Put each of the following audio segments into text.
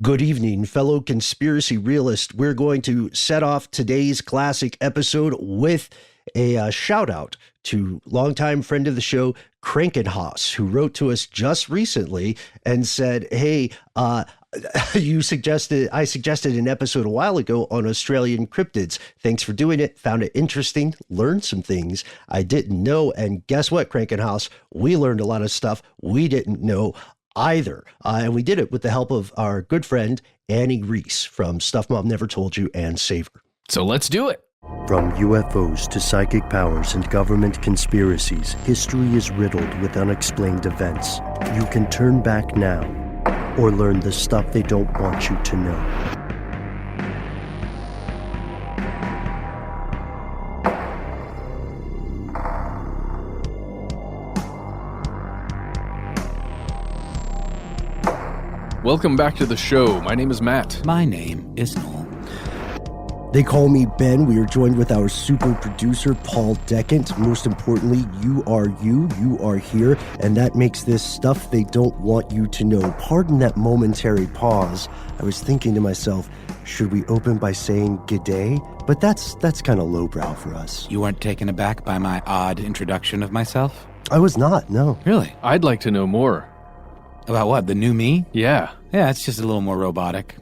Good evening, fellow conspiracy realists. We're going to set off today's classic episode with a shout out to longtime friend of the show, Krankenhaus, who wrote to us just recently and said, hey, I suggested an episode a while ago on Australian cryptids. Thanks for doing it. Found it interesting. Learned some things I didn't know. And guess what, Krankenhaus? We learned a lot of stuff we didn't know either. And we did it with the help of our good friend, Anney Reese from Stuff Mom Never Told You and Savor. So let's do it. From UFOs to psychic powers and government conspiracies, history is riddled with unexplained events. You can turn back now or learn the stuff they don't want you to know. Welcome back to the show. My name is Matt. My name is Noel. They call me Ben. We are joined with our super producer, Paul Decant. Most importantly, you are here, and that makes this stuff they don't want you to know. Pardon that momentary pause. I was thinking to myself, should we open by saying g'day? But that's kind of lowbrow for us. You weren't taken aback by my odd introduction of myself? I was not, no. Really? I'd like to know more. About what, the new me? Yeah. Yeah, it's just a little more robotic.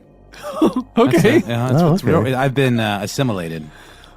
Okay. Okay. I've been assimilated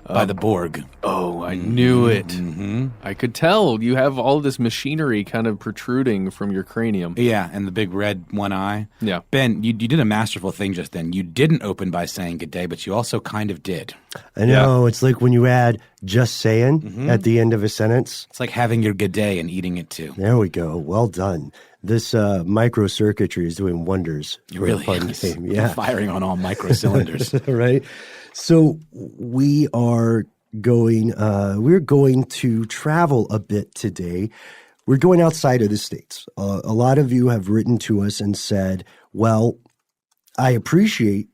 by the Borg. Oh, I knew it. Mm-hmm. I could tell. You have all this machinery kind of protruding from your cranium. Yeah, and the big red one eye. Yeah. Ben, you did a masterful thing just then. You didn't open by saying good day, but you also kind of did. I know, It's like when you add just saying at the end of a sentence. It's like having your good day and eating it too. There we go. Well done. This microcircuitry is doing wonders. It really is. Game. Yeah. Firing on all micro cylinders. Right. So we are going, we're going to travel a bit today. We're going outside of the States. A lot of you have written to us and said, well, I appreciate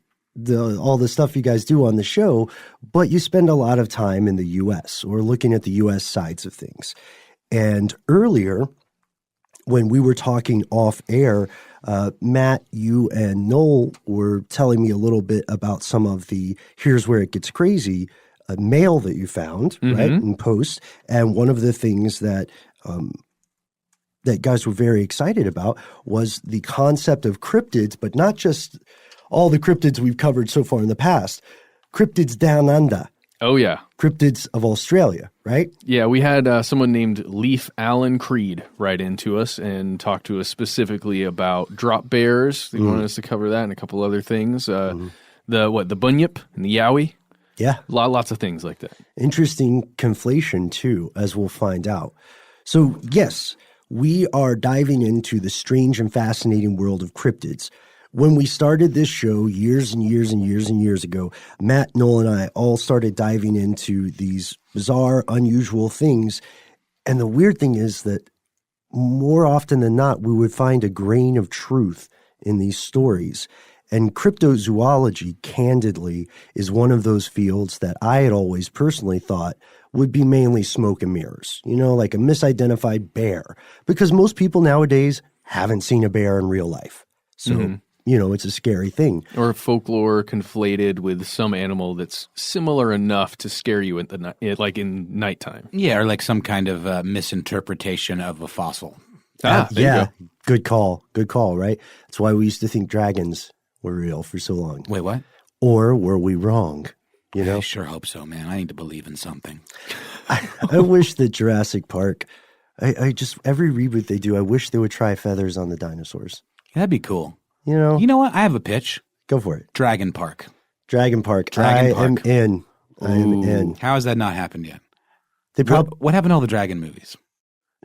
all the stuff you guys do on the show, but you spend a lot of time in the U.S. or looking at the U.S. sides of things. And earlier, when we were talking off air, Matt, you and Noel were telling me a little bit about some of the here's where it gets crazy mail that you found, right, in post. And one of the things that that guys were very excited about was the concept of cryptids, but not just all the cryptids we've covered so far in the past. Cryptids down under. Oh, yeah. Cryptids of Australia, right? Yeah, we had someone named Leaf Allen Creed write into us and talk to us specifically about drop bears. They wanted us to cover that and a couple other things. The Bunyip and the Yowie. Yeah. Lots of things like that. Interesting conflation, too, as we'll find out. So, yes, we are diving into the strange and fascinating world of cryptids. When we started this show years and years and years and years ago, Matt, Noel, and I all started diving into these bizarre, unusual things. And the weird thing is that more often than not, we would find a grain of truth in these stories. And cryptozoology, candidly, is one of those fields that I had always personally thought would be mainly smoke and mirrors, like a misidentified bear. Because most people nowadays haven't seen a bear in real life. So, it's a scary thing. Or folklore conflated with some animal that's similar enough to scare you in nighttime. Yeah, or like some kind of misinterpretation of a fossil. There you go. Good call, right? That's why we used to think dragons were real for so long. Wait, what? Or were we wrong? I sure hope so, man. I need to believe in something. I wish that Jurassic Park, I just, every reboot they do, I wish they would try feathers on the dinosaurs. That'd be cool. You know what? I have a pitch. Go for it. Dragon Park. Dragon Park. Dragon Park. I am in. I am in. How has that not happened yet? What happened to all the dragon movies?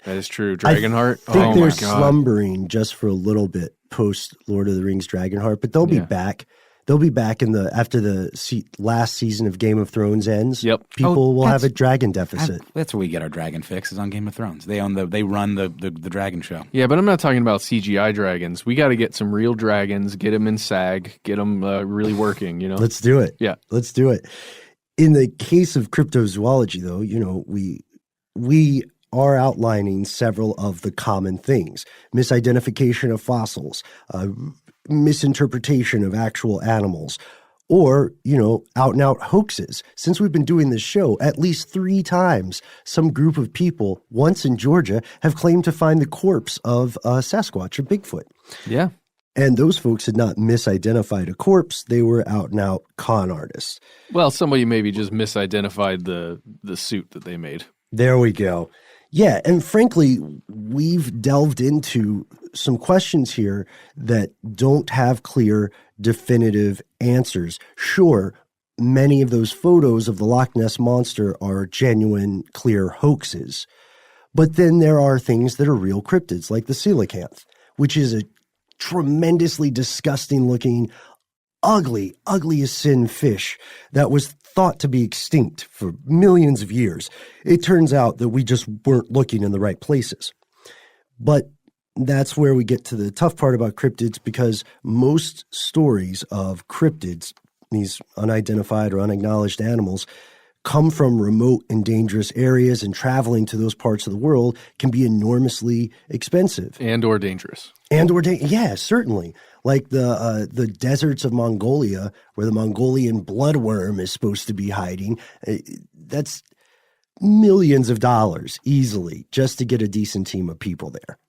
That is true. Dragonheart. I think they're slumbering just for a little bit post Lord of the Rings Dragonheart, but they'll be back. They'll be back after the last season of Game of Thrones ends. Yep. People will have a dragon deficit. That's where we get our dragon fix, is on Game of Thrones. They run the dragon show. Yeah, but I'm not talking about CGI dragons. We got to get some real dragons, get them in SAG, get them really working, Let's do it. Yeah. Let's do it. In the case of cryptozoology, though, we are outlining several of the common things. Misidentification of fossils, misinterpretation of actual animals, or, out and out hoaxes. Since we've been doing this show, at least 3 times, some group of people, once in Georgia, have claimed to find the corpse of Sasquatch or Bigfoot. Yeah. And those folks had not misidentified a corpse. They were out and out con artists. Well, somebody maybe just misidentified the suit that they made. There we go. Yeah, and frankly, we've delved into some questions here that don't have clear, definitive answers. Sure, many of those photos of the Loch Ness Monster are genuine, clear hoaxes. But then there are things that are real cryptids, like the coelacanth, which is a tremendously disgusting-looking, ugly as sin fish that was thought to be extinct for millions of years. It turns out that we just weren't looking in the right places. But that's where we get to the tough part about cryptids, because most stories of cryptids, these unidentified or unacknowledged animals, come from remote and dangerous areas, and traveling to those parts of the world can be enormously expensive. And or dangerous. Yeah, certainly. Like the deserts of Mongolia, where the Mongolian bloodworm is supposed to be hiding. That's millions of dollars easily just to get a decent team of people there.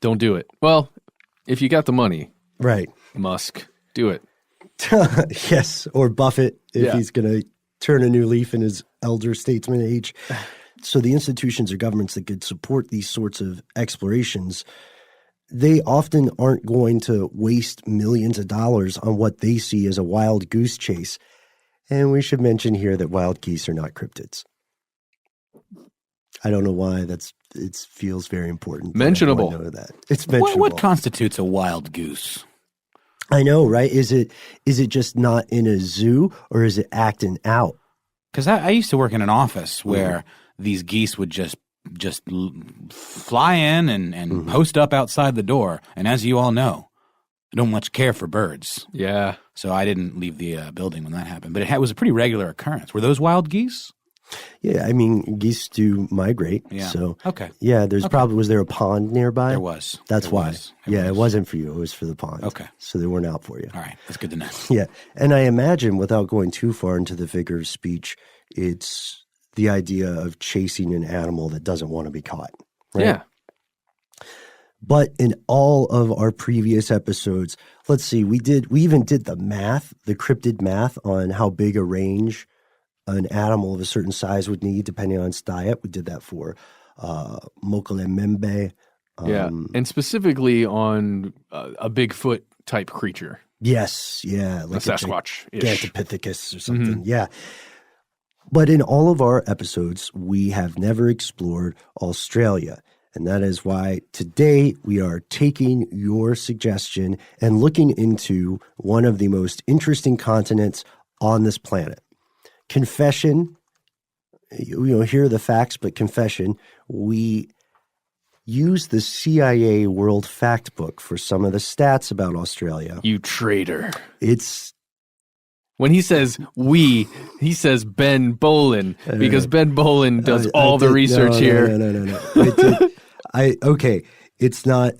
Don't do it. Well, if you got the money. Right. Musk, do it. Yes, or Buffett if Yeah. he's going to turn a new leaf in his elder statesman age. So the institutions or governments that could support these sorts of explorations, they often aren't going to waste millions of dollars on what they see as a wild goose chase. And we should mention here that wild geese are not cryptids. I don't know why it feels very important. Mentionable. I know that. It's mentionable. What constitutes a wild goose? I know, right? Is it just not in a zoo, or is it acting out? Because I used to work in an office where these geese would just fly in and post up outside the door. And as you all know, I don't much care for birds. Yeah. So I didn't leave the building when that happened. But it was a pretty regular occurrence. Were those wild geese? Yeah, I mean, geese do migrate. Yeah. So, okay. Yeah, was there a pond nearby? There was. That's There why. was. It wasn't for you. It was for the pond. Okay. So they weren't out for you. All right. That's good to know. Yeah. And I imagine, without going too far into the figure of speech, it's the idea of chasing an animal that doesn't want to be caught. Right? Yeah. But in all of our previous episodes, let's see, we even did the math, the cryptid math on how big a range an animal of a certain size would need depending on its diet. We did that for Mokolemembe. Yeah, and specifically on a Bigfoot type creature. Yes, yeah. Like a Sasquatch-ish. Gigantopithecus or something, yeah. But in all of our episodes, we have never explored Australia. And that is why today we are taking your suggestion and looking into one of the most interesting continents on this planet. Confession, here are the facts, but confession, we use the CIA World Fact Book for some of the stats about Australia. You traitor. When he says we, he says Ben Bolin, because Ben Bolin does all the research here. No. Okay, it's not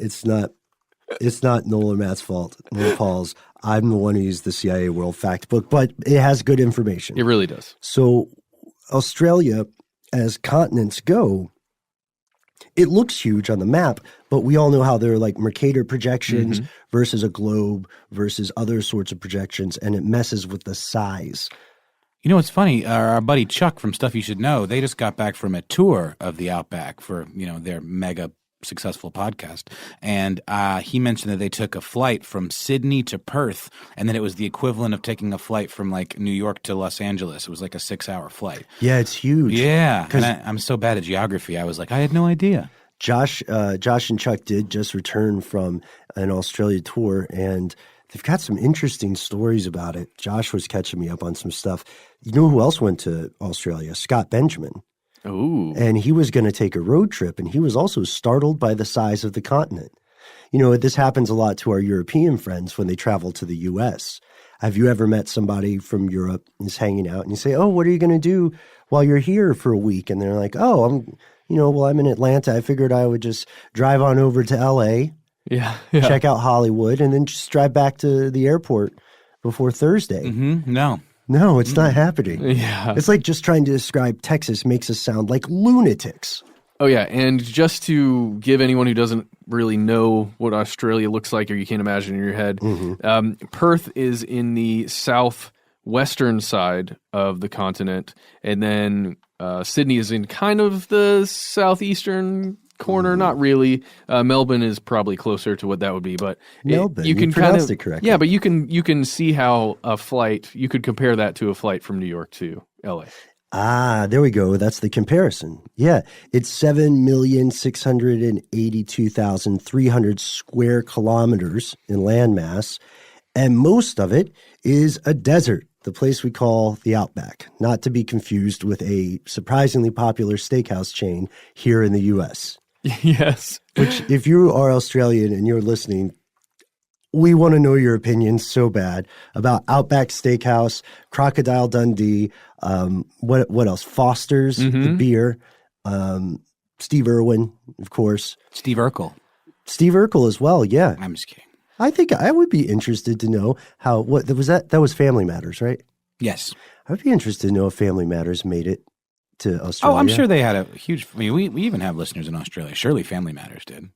Noel or Matt's fault, Noel Paul's. I'm the one who used the CIA World Fact Book, but it has good information. It really does. So Australia, as continents go, it looks huge on the map, but we all know how there are like Mercator projections versus a globe versus other sorts of projections, and it messes with the size. You know what's funny? Our buddy Chuck from Stuff You Should Know, they just got back from a tour of the Outback for their mega successful podcast, and he mentioned that they took a flight from Sydney to Perth, and then it was the equivalent of taking a flight from like New York to Los Angeles. It was like a 6-hour flight. Yeah, it's huge. Yeah, and I'm so bad at geography. I was like, I had no idea. Josh and Chuck did just return from an Australia tour, and they've got some interesting stories about it. Josh was catching me up on some stuff. You know who else went to Australia? Scott Benjamin. Ooh. And he was going to take a road trip, and he was also startled by the size of the continent. This happens a lot to our European friends when they travel to the U.S. Have you ever met somebody from Europe who's hanging out, and you say, oh, what are you going to do while you're here for a week? And they're like, oh, I'm in Atlanta. I figured I would just drive on over to L.A., Yeah. check out Hollywood, and then just drive back to the airport before Thursday. No. No, it's not happening. Yeah. It's like just trying to describe Texas makes us sound like lunatics. Oh, yeah. And just to give anyone who doesn't really know what Australia looks like, or you can't imagine in your head, Perth is in the southwestern side of the continent. And then Sydney is in kind of the southeastern corner. Not really. Melbourne is probably closer to what that would be. But Melbourne, you can pronounced it correctly. Yeah, but you can see how a flight, you could compare that to a flight from New York to LA. Ah, there we go. That's the comparison. Yeah, it's 7,682,300 square kilometers in landmass, and most of it is a desert, the place we call the Outback, not to be confused with a surprisingly popular steakhouse chain here in the U.S. Yes. Which, if you are Australian and you're listening, we want to know your opinion so bad about Outback Steakhouse, Crocodile Dundee, what else? Foster's, the beer, Steve Irwin, of course. Steve Urkel. Steve Urkel as well, yeah. I'm just kidding. I think I would be interested to know what was that? That was Family Matters, right? Yes. I would be interested to know if Family Matters made it to Australia. Oh, I'm sure they had a huge. I mean, we even have listeners in Australia. Surely Family Matters did.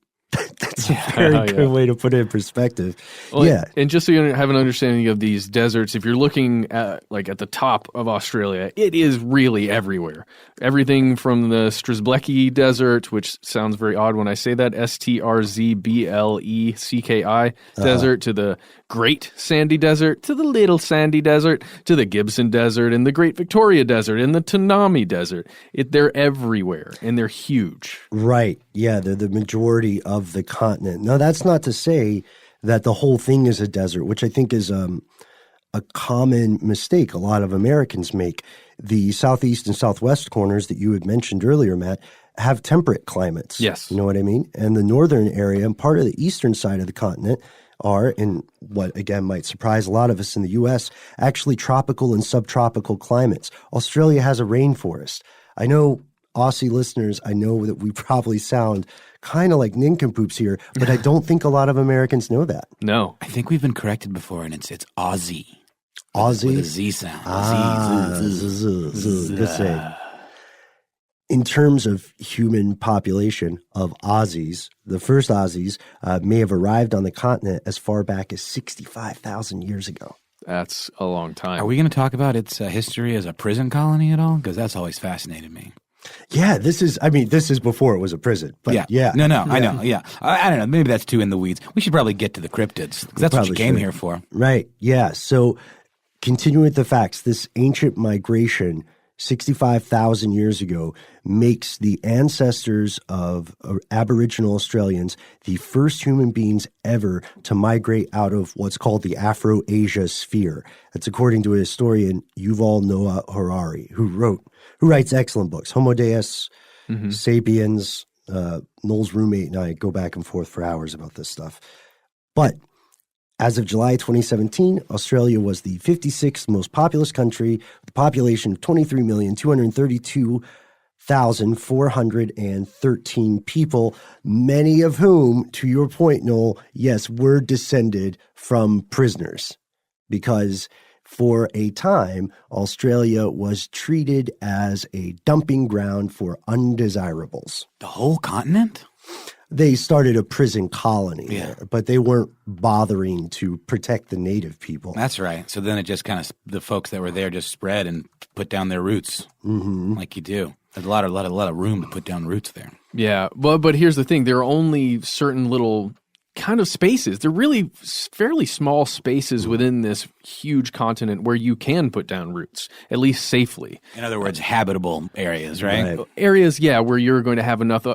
That's a very good way to put it in perspective. Well, yeah. And just so you have an understanding of these deserts, if you're looking at at the top of Australia, it is really everywhere. Everything from the Strizblecki Desert, which sounds very odd when I say that, Strzblecki Desert, to the Great Sandy Desert, to the Little Sandy Desert, to the Gibson Desert, and the Great Victoria Desert, and the Tanami Desert. They're everywhere, and they're huge. Right. Yeah, they're the majority of the continent. Now, that's not to say that the whole thing is a desert, which I think is a common mistake a lot of Americans make. The southeast and southwest corners that you had mentioned earlier, Matt, have temperate climates. Yes. You know what I mean? And the northern area and part of the eastern side of the continent are, in what, again, might surprise a lot of us in the U.S., actually tropical and subtropical climates. Australia has a rainforest. I know Aussie listeners, I know that we probably sound kind of like nincompoops here, but I don't think a lot of Americans know that. No. I think we've been corrected before, and it's Aussie. Aussie? With a Z sound. Good save. In terms of human population of Aussies, the first Aussies may have arrived on the continent as far back as 65,000 years ago. That's a long time. Are we going to talk about its history as a prison colony at all? Because that's always fascinated me. Yeah, this is before it was a prison. But yeah. No, I know. Yeah. I don't know. Maybe that's too in the weeds. We should probably get to the cryptids, because that's what you came here for. Right. Yeah. So continuing with the facts, this ancient migration 65,000 years ago makes the ancestors of Aboriginal Australians the first human beings ever to migrate out of what's called the Afro-Asia sphere. That's according to a historian, Yuval Noah Harari, who writes excellent books, Homo Deus, Sapiens. Noel's roommate and I go back and forth for hours about this stuff. But as of July 2017, Australia was the 56th most populous country with a population of 23,232,413 people, many of whom, to your point, Noel, yes, were descended from prisoners. Because for a time, Australia was treated as a dumping ground for undesirables. The whole continent? They started a prison colony there, but they weren't bothering to protect the native people. That's right. So then it just kind of, the folks that were there just spread and put down their roots, like you do. There's a lot of room to put down roots there. Yeah, but here's the thing. There are only certain little kind of spaces. They're really fairly small spaces within this huge continent where you can put down roots, at least safely. In other words, habitable areas, right? Areas, where you're going to have enough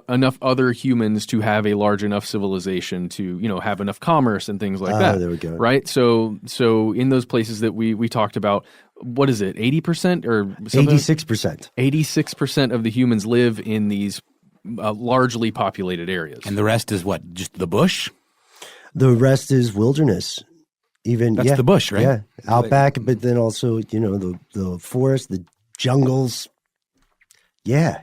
other humans to have a large enough civilization to, have enough commerce and things like that. There we go. Right? So in those places that we talked about, what is it, 80% or something? 86%. 86% of the humans live in these largely populated areas. And the rest is what? Just the bush? The rest is wilderness. That's the bush, right? Yeah, outback, but then also, the forest, the jungles. Yeah.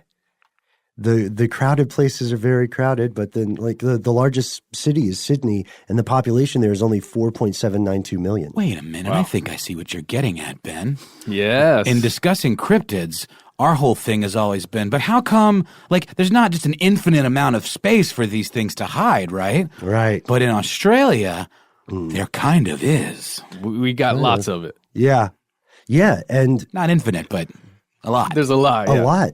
The crowded places are very crowded, but then like the largest city is Sydney, and the population there is only 4.792 million. Wait a minute. I think I see what you're getting at, Ben. Yes. In discussing cryptids, our whole thing has always been, but how come, like, there's not just an infinite amount of space for these things to hide, right? Right. But in Australia, there kind of is. We got lots of it. Yeah. Yeah, and Not infinite, but a lot. There's a lot. a lot.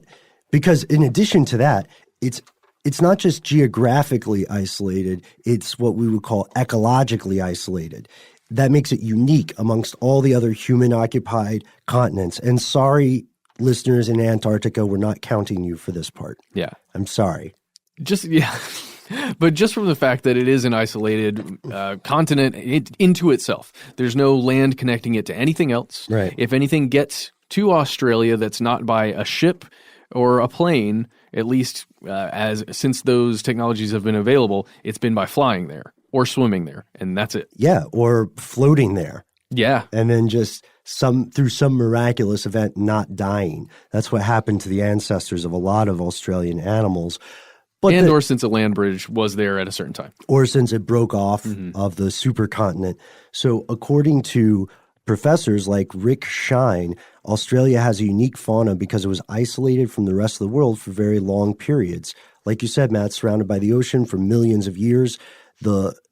Because in addition to that, it's not just geographically isolated, it's what we would call ecologically isolated. That makes it unique amongst all the other human-occupied continents. And sorry, listeners in Antarctica, we're not counting you for this part. Yeah. I'm sorry. But just from the fact that it is an isolated continent into itself, there's no land connecting it to anything else. Right. If anything gets to Australia that's not by a ship or a plane, at least since those technologies have been available, it's been by flying there or swimming there, and that's it. Yeah, or floating there. Yeah. And then just through some miraculous event not dying. That's what happened to the ancestors of a lot of Australian animals. But or since a land bridge was there at a certain time. Or since it broke off of the supercontinent. So according to professors like Rick Shine, Australia has a unique fauna because it was isolated from the rest of the world for very long periods. Like you said, Matt, surrounded by the ocean for millions of years.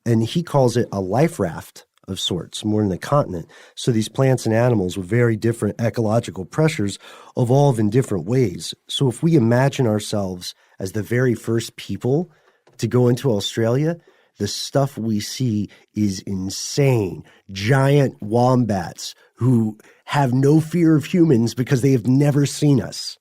And he calls it a life raft of sorts, more than a continent. So these plants and animals with very different ecological pressures evolve in different ways. So if we imagine ourselves as the very first people to go into Australia, the stuff we see is insane. Giant wombats who have no fear of humans because they have never seen us.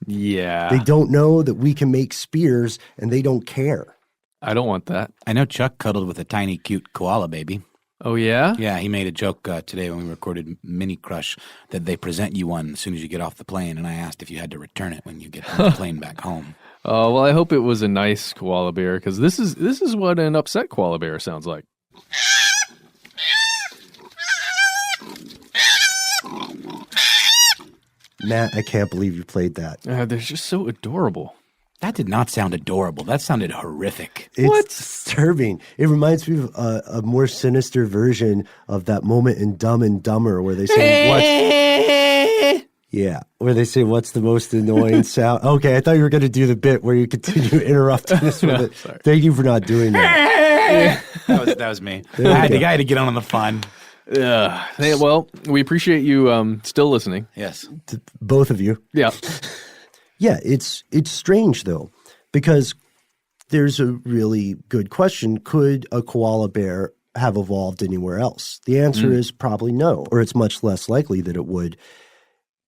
Yeah. They don't know that we can make spears, and they don't care. I don't want that. I know Chuck cuddled with a tiny, cute koala baby. Oh, yeah? Yeah, he made a joke today when we recorded Mini Crush that they present you one as soon as you get off the plane, and I asked if you had to return it when you get on the plane back home. Oh, well, I hope it was a nice koala bear, because this is what an upset koala bear sounds like. Matt, I can't believe you played that. They're just so adorable. That did not sound adorable. That sounded horrific. It's disturbing. It reminds me of a more sinister version of that moment in Dumb and Dumber where they say, where they say, what's the most annoying sound? Okay, I thought you were going to do the bit where you continue interrupting us with it. Sorry. Thank you for not doing that. That was me. I had to get on the fun. Hey, well, we appreciate you still listening. Yes. Both of you. Yeah. Yeah, it's strange, though, because there's a really good question. Could a koala bear have evolved anywhere else? The answer is probably no, or it's much less likely that it would.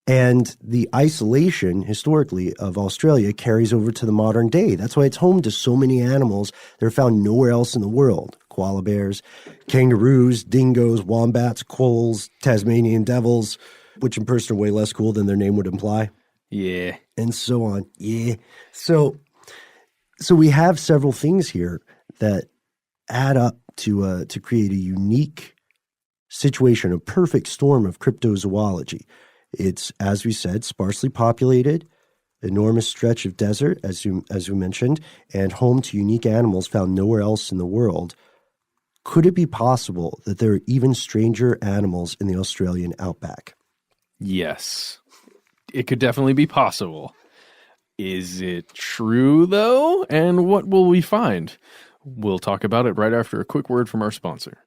And the isolation, historically, of Australia carries over to the modern day. That's why it's home to so many animals that are found nowhere else in the world. Koala bears, kangaroos, dingoes, wombats, quolls, Tasmanian devils, which in person are way less cool than their name would imply. Yeah. And so on. Yeah. So we have several things here that add up to create a unique situation, a perfect storm of cryptozoology. It's, as we said, sparsely populated, enormous stretch of desert, as you mentioned, and home to unique animals found nowhere else in the world. Could it be possible that there are even stranger animals in the Australian outback? Yes. It could definitely be possible. Is it true, though? And what will we find? We'll talk about it right after a quick word from our sponsor.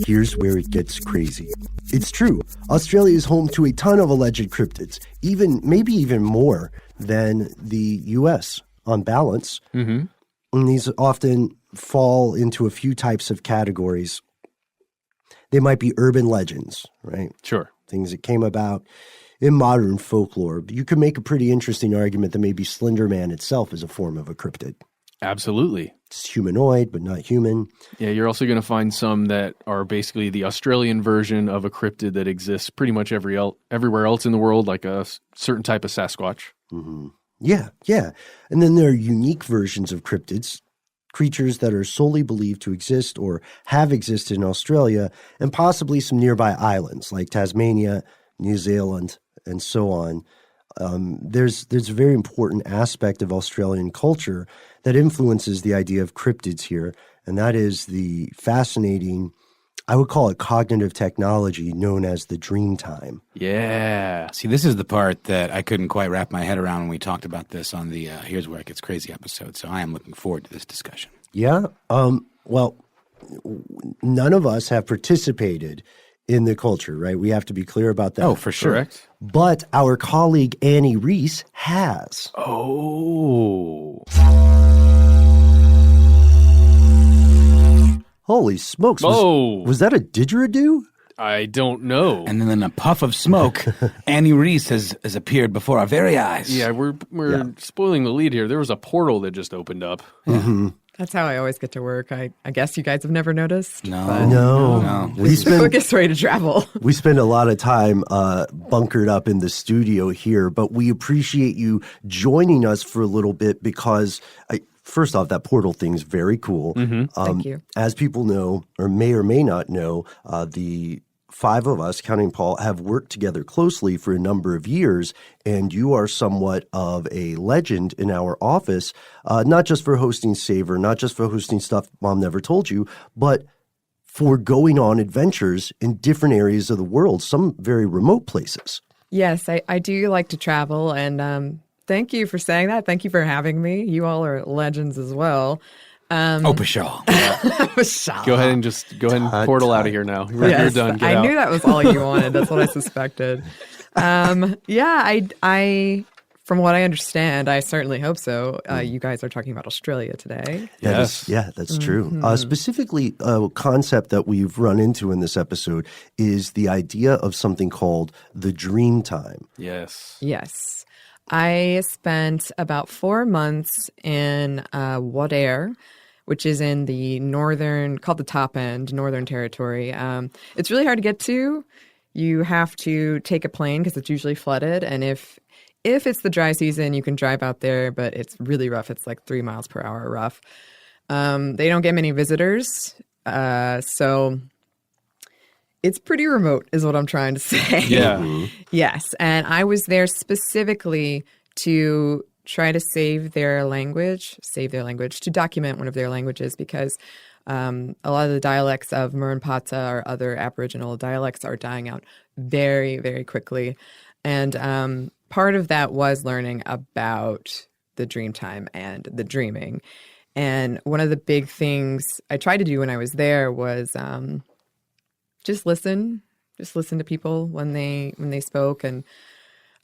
Here's where it gets crazy. It's true. Australia is home to a ton of alleged cryptids, maybe even more than the U.S. on balance. Mm-hmm. And these often fall into a few types of categories. They might be urban legends, right? Sure. Things that came about in modern folklore. But you could make a pretty interesting argument that maybe Slender Man itself is a form of a cryptid. Absolutely. It's humanoid, but not human. Yeah, you're also going to find some that are basically the Australian version of a cryptid that exists pretty much everywhere else in the world, like a certain type of Sasquatch. Mm-hmm. Yeah. And then there are unique versions of cryptids creatures that are solely believed to exist or have existed in Australia, and possibly some nearby islands like Tasmania, New Zealand, and so on. There's a very important aspect of Australian culture that influences the idea of cryptids here, and that is the fascinating, I would call it cognitive technology known as the dream time. Yeah. See, this is the part that I couldn't quite wrap my head around when we talked about this on the Here's Where It Gets Crazy episode, so I am looking forward to this discussion. Yeah. Well, none of us have participated in the culture, right? We have to be clear about that. Oh, for sure. Correct. But our colleague Anney Reese has. Oh. Holy smokes. Whoa. Was that a didgeridoo? I don't know. And then in a puff of smoke, Anney Reese has appeared before our very eyes. Yeah, we're spoiling the lead here. There was a portal that just opened up. Mm-hmm. That's how I always get to work. I guess you guys have never noticed. No. It's the quickest way to travel. We spend a lot of time bunkered up in the studio here, but we appreciate you joining us for a little bit because, first off, that portal thing is very cool. Mm-hmm. Thank you. As people know, or may not know, the five of us, counting Paul, have worked together closely for a number of years, and you are somewhat of a legend in our office, not just for hosting Savor, not just for hosting Stuff Mom Never Told You, but for going on adventures in different areas of the world, some very remote places. Yes, I do like to travel, and thank you for saying that. Thank you for having me. You all are legends as well. Pshaw. Go ahead and portal out of here now. You're done. Get I out. knew that was all you wanted. That's what I suspected. I from what I understand, I certainly hope so. You guys are talking about Australia today. Yes. That's true. Specifically, a concept that we've run into in this episode is the idea of something called the dream time. Yes. Yes. I spent about 4 months in Wadair, which is in the called the Top End, Northern Territory. It's really hard to get to. You have to take a plane because it's usually flooded. And if it's the dry season, you can drive out there, but it's really rough. It's like 3 miles per hour rough. They don't get many visitors. So it's pretty remote is what I'm trying to say. Yeah. Yes. And I was there specifically to try to save their language, to document one of their languages because a lot of the dialects of Murrunpata or other Aboriginal dialects are dying out very, very quickly. And part of that was learning about the dream time and the dreaming. And one of the big things I tried to do when I was there was just listen to people when they spoke. And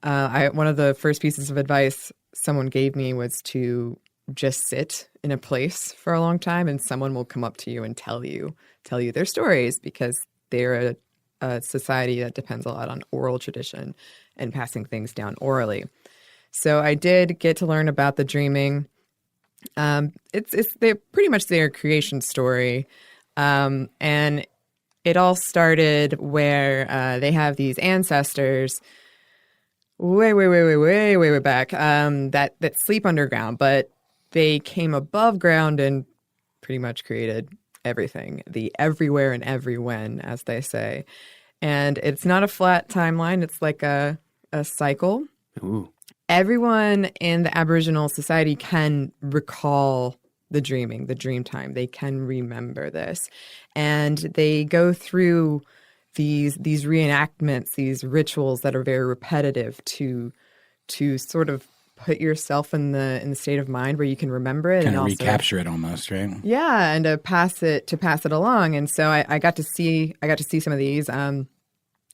one of the first pieces of advice someone gave me was to just sit in a place for a long time, and someone will come up to you and tell you their stories because they're a society that depends a lot on oral tradition and passing things down orally. So I did get to learn about the dreaming. It's they're pretty much their creation story, and it all started where they have these ancestors way back that sleep underground, but they came above ground and pretty much created everything, the everywhere and every when, as they say. And it's not a flat timeline. It's like a cycle. Ooh. Everyone in the Aboriginal society can recall the dreaming, the dream time. They can remember this. And they go through these reenactments, these rituals that are very repetitive to sort of put yourself in the state of mind where you can remember it Kind and of also recapture it almost, right? Yeah, and to pass it along. And so I got to see some of these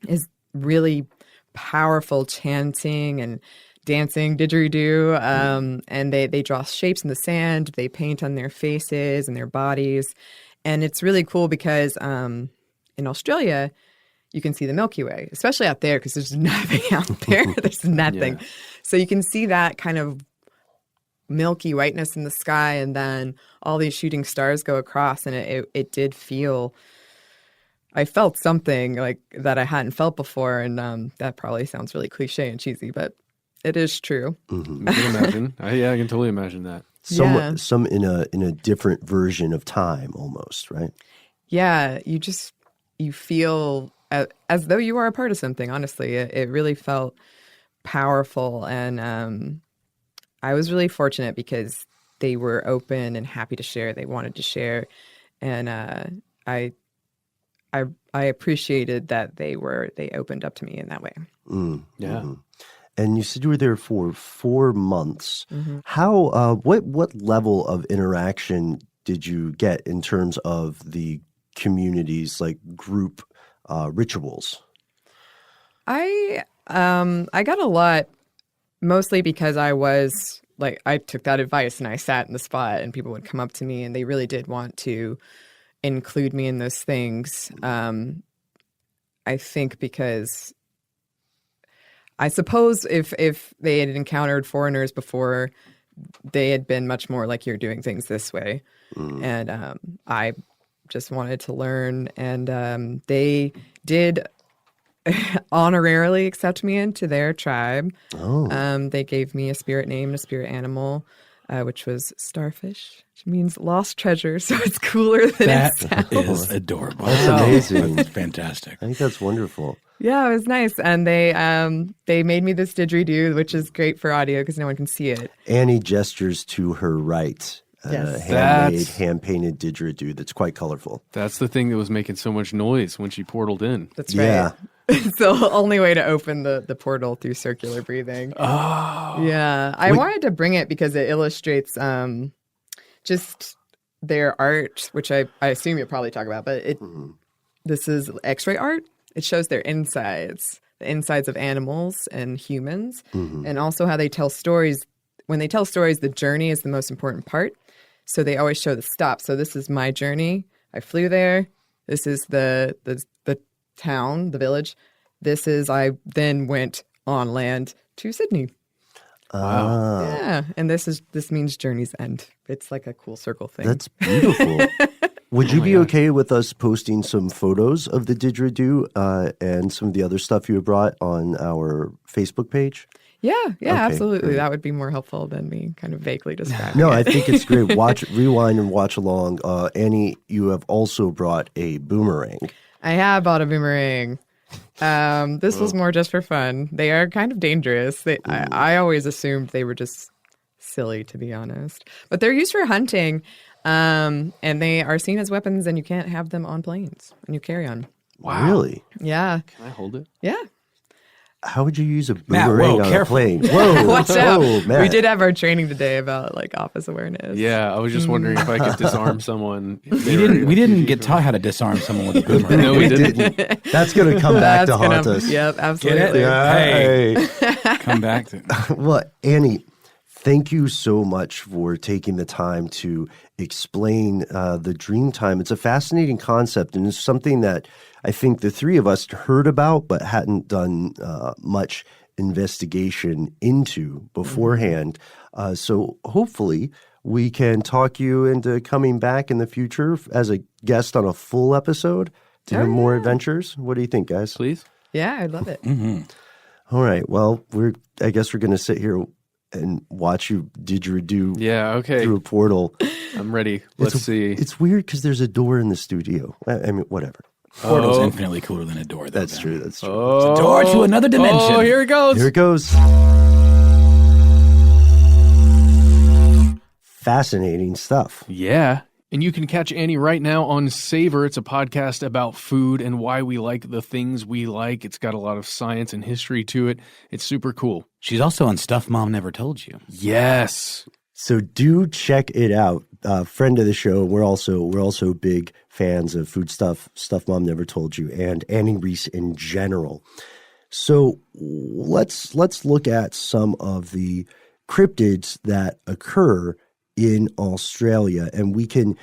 is really powerful chanting and dancing didgeridoo, and they draw shapes in the sand. They paint on their faces and their bodies, and it's really cool because in Australia you can see the Milky Way, especially out there because there's nothing out there. There's nothing, Yeah. So you can see that kind of milky whiteness in the sky, and then all these shooting stars go across, and it did feel. I felt something like that I hadn't felt before, and that probably sounds really cliche and cheesy, but it is true. Mm-hmm. I can imagine. I can totally imagine that. some in a different version of time almost, right? Yeah, you feel as though you are a part of something. Honestly, it really felt powerful, and I was really fortunate because they were open and happy to share. They wanted to share, and I appreciated that they opened up to me in that way. Yeah. Mm-hmm. And you said you were there for 4 months. How what level of interaction did you get in terms of the community's like group rituals? I got a lot, mostly because I took that advice and I sat in the spot and people would come up to me and they really did want to include me in those things. I think because I suppose if they had encountered foreigners before, they had been much more like, you're doing things this way. And I just wanted to learn. And they did honorarily accept me into their tribe. They gave me a spirit name and a spirit animal, which was starfish, which means lost treasure. So it's cooler than it sounds. That is adorable. That's amazing. That's fantastic. I think that's wonderful. Yeah, it was nice. And they made me this didgeridoo, which is great for audio because no one can see it. Annie gestures to her right. Yes. Handmade, hand-painted didgeridoo that's quite colorful. That's the thing that was making so much noise when she portaled in. That's right. Yeah. It's the only way to open the portal through circular breathing. Oh. Yeah. I wanted to bring it because it illustrates just their art, which I assume you'll probably talk about, but this is X-ray art. It shows their insides, the insides of animals and humans, and also how they tell stories. When they tell stories, the journey is the most important part. So they always show the stop. So this is my journey. I flew there. This is the town, the village. This is I then went on land to Sydney. Wow. Yeah, and this means journey's end. It's like a cool circle thing. That's beautiful. Would you be okay with us posting some photos of the didgeridoo and some of the other stuff you brought on our Facebook page? Yeah, Okay, absolutely. great. That would be more helpful than me kind of vaguely describing No, it. I think it's great. Rewind and watch along. Annie, you have also brought a boomerang. I have bought a boomerang. This was more just for fun. They are kind of dangerous. I always assumed they were just silly, to be honest. But they're used for hunting, and they are seen as weapons, and you can't have them on planes when you carry on. Wow. Really? Yeah. Can I hold it? Yeah. How would you use a Matt, boomerang whoa, on careful. a plane? Whoa, Watch out. Matt. We did have our training today about like office awareness. Yeah, I was just wondering if I could disarm someone. We didn't get taught how to disarm someone with a boomerang. No, we didn't. That's going to come back That's to haunt gonna, us. Yep, Get absolutely. it? Hey. Come back to Well, Annie, thank you so much for taking the time to explain the dream time. It's a fascinating concept, and it's something that I think the three of us heard about but hadn't done much investigation into beforehand. So hopefully we can talk you into coming back in the future as a guest on a full episode to hear more adventures. What do you think, guys? Please? Yeah, I love it. All right. Well, I guess we're going to sit here and watch you didgeridoo Yeah, okay. through a portal. I'm ready. Let's see. It's weird because there's a door in the studio. I mean, whatever. portal's infinitely cooler than a door. Though, That's Ben. true. That's true. Oh, It's a door to another dimension. Oh, here it goes. Here it goes. Fascinating stuff. Yeah. And you can catch Anney right now on Savor. It's a podcast about food and why we like the things we like. It's got a lot of science and history to it. It's super cool. She's also on Stuff Mom Never Told You. Yes. So do check it out. Friend of the show. We're also big fans of food stuff Mom Never Told You, and Anney Reese in general. So let's look at some of the cryptids that occur in Australia, and we can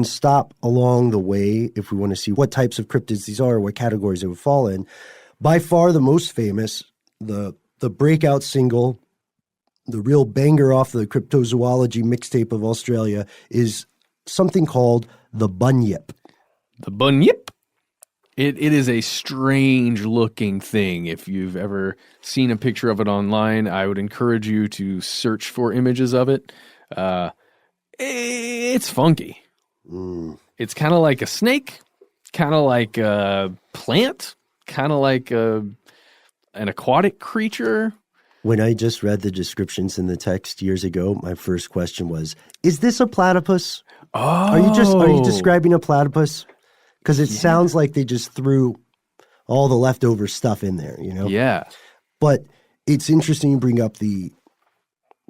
stop along the way if we want to see what types of cryptids these are, what categories they would fall in. By far the most famous, the breakout single, the real banger off the Cryptozoology mixtape of Australia is something called the Bunyip. The Bunyip. It is a strange looking thing. If you've ever seen a picture of it online, I would encourage you to search for images of it. It's funky. It's kind of like a snake, kind of like a plant, kind of like an aquatic creature. When I just read the descriptions in the text years ago, my first question was, is this a platypus? Oh. Are you describing a platypus? Because it sounds like they just threw all the leftover stuff in there, you know? Yeah. But it's interesting you bring up the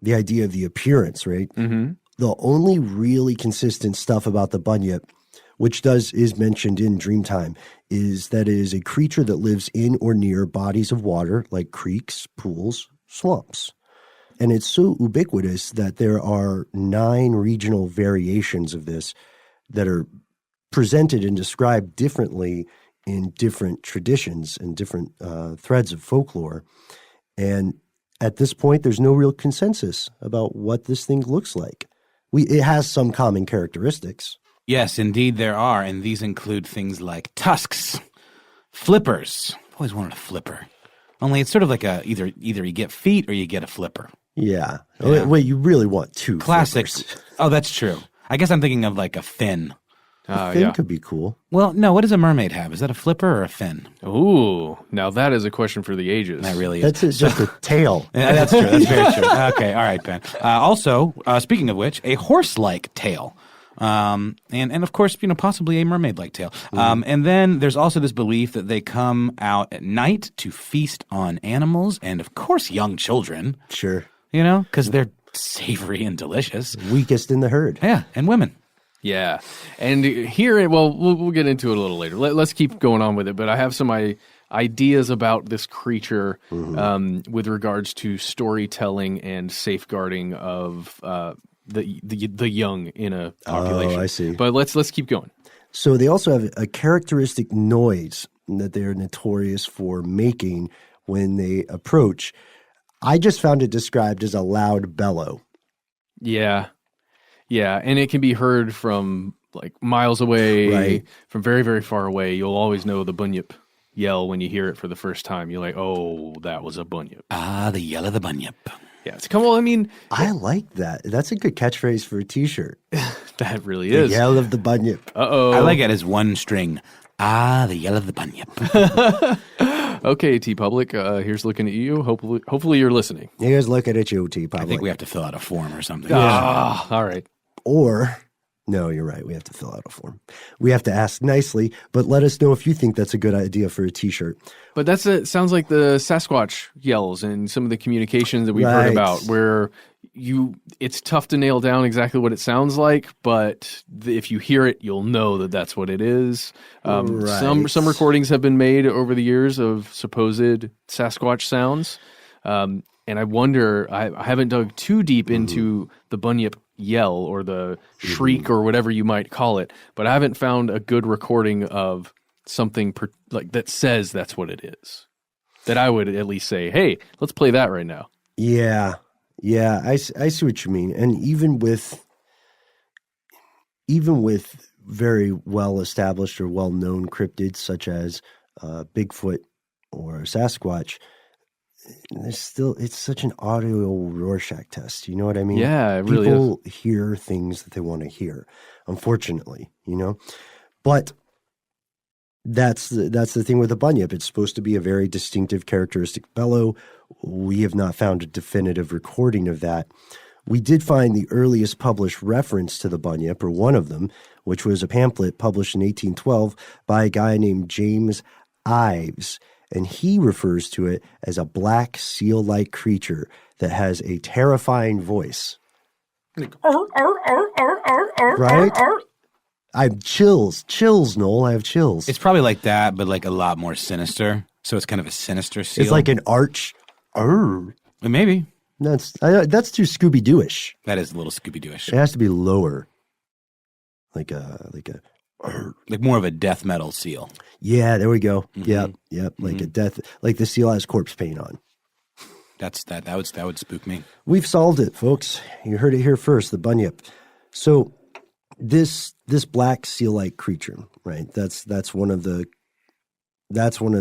idea of the appearance, right? Mm-hmm. The only really consistent stuff about the bunyip, which is mentioned in Dreamtime, is that it is a creature that lives in or near bodies of water like creeks, pools, swamps. And it's so ubiquitous that there are 9 regional variations of this that are presented and described differently in different traditions and different threads of folklore. And at this point, there's no real consensus about what this thing looks like. It has some common characteristics. Yes, indeed there are, and these include things like tusks, flippers. I've always wanted a flipper. Only it's sort of like either you get feet or you get a flipper. Yeah. Wait, you really want 2 Classic. flippers. Oh, that's true. I guess I'm thinking of like a fin. Fin could be cool. Well, no, what does a mermaid have? Is that a flipper or a fin? Ooh, now that is a question for the ages. That really is. That's just a tail. Yeah, that's true. That's very true. Okay, all right, Ben. Also, speaking of which, a horse-like tail. And of course, possibly a mermaid-like tail. And then there's also this belief that they come out at night to feast on animals and, of course, young children. Sure. Because they're savory and delicious. Weakest in the herd. Yeah, and women. Yeah. And here, well, we'll get into it a little later. Let's keep going on with it. But I have some ideas about this creature with regards to storytelling and safeguarding of the young in a population. Oh, I see. But let's keep going. So they also have a characteristic noise that they're notorious for making when they approach. I just found it described as a loud bellow. Yeah. Yeah, and it can be heard from like miles away, right. From very, very far away. You'll always know the bunyip yell when you hear it for the first time. You're like, oh, that was a bunyip. Ah, the yell of the bunyip. Yeah, it's come on. I mean, I like that. That's a good catchphrase for a T-shirt. that really The is. yell of the bunyip. Uh-oh. I like it as one string. Ah, the yell of the bunyip. Okay, T-Public, here's looking at you. Hopefully you're listening. Here's looking at you, T-Public. I think we have to fill out a form or something. Ah, all right. Or, no, you're right. We have to fill out a form. We have to ask nicely, but let us know if you think that's a good idea for a T-shirt. But it sounds like the Sasquatch yells and some of the communications that we've heard about where it's tough to nail down exactly what it sounds like, but if you hear it, you'll know that that's what it is. Some recordings have been made over the years of supposed Sasquatch sounds. And I wonder, I haven't dug too deep into the bunyip yell or the shriek or whatever you might call it, but I haven't found a good recording of something like that says that's what it is. That I would at least say, hey, let's play that right now. Yeah, I see what you mean. And even with very well established or well known cryptids such as Bigfoot or Sasquatch, it's such an audio Rorschach test. You know what I mean? Yeah, it really is. People hear things that they want to hear, unfortunately, But that's the thing with the bunyip. It's supposed to be a very distinctive, characteristic bellow. We have not found a definitive recording of that. We did find the earliest published reference to the bunyip, or one of them, which was a pamphlet published in 1812 by a guy named James Ives. And he refers to it as a black seal-like creature that has a terrifying voice. Right? I have chills, Noel. I have chills. It's probably like that, but like a lot more sinister. So it's kind of a sinister seal. It's like an arch. Maybe. That's too Scooby-Doo-ish. That is a little Scooby-Doo-ish. It has to be lower. Like more of a death metal seal. Yeah, there we go. Mm-hmm. Yep. Like a death, like the seal has corpse paint on. That would spook me. We've solved it, folks. You heard it here first, the bunyip. So this black seal-like creature, right? That's one of the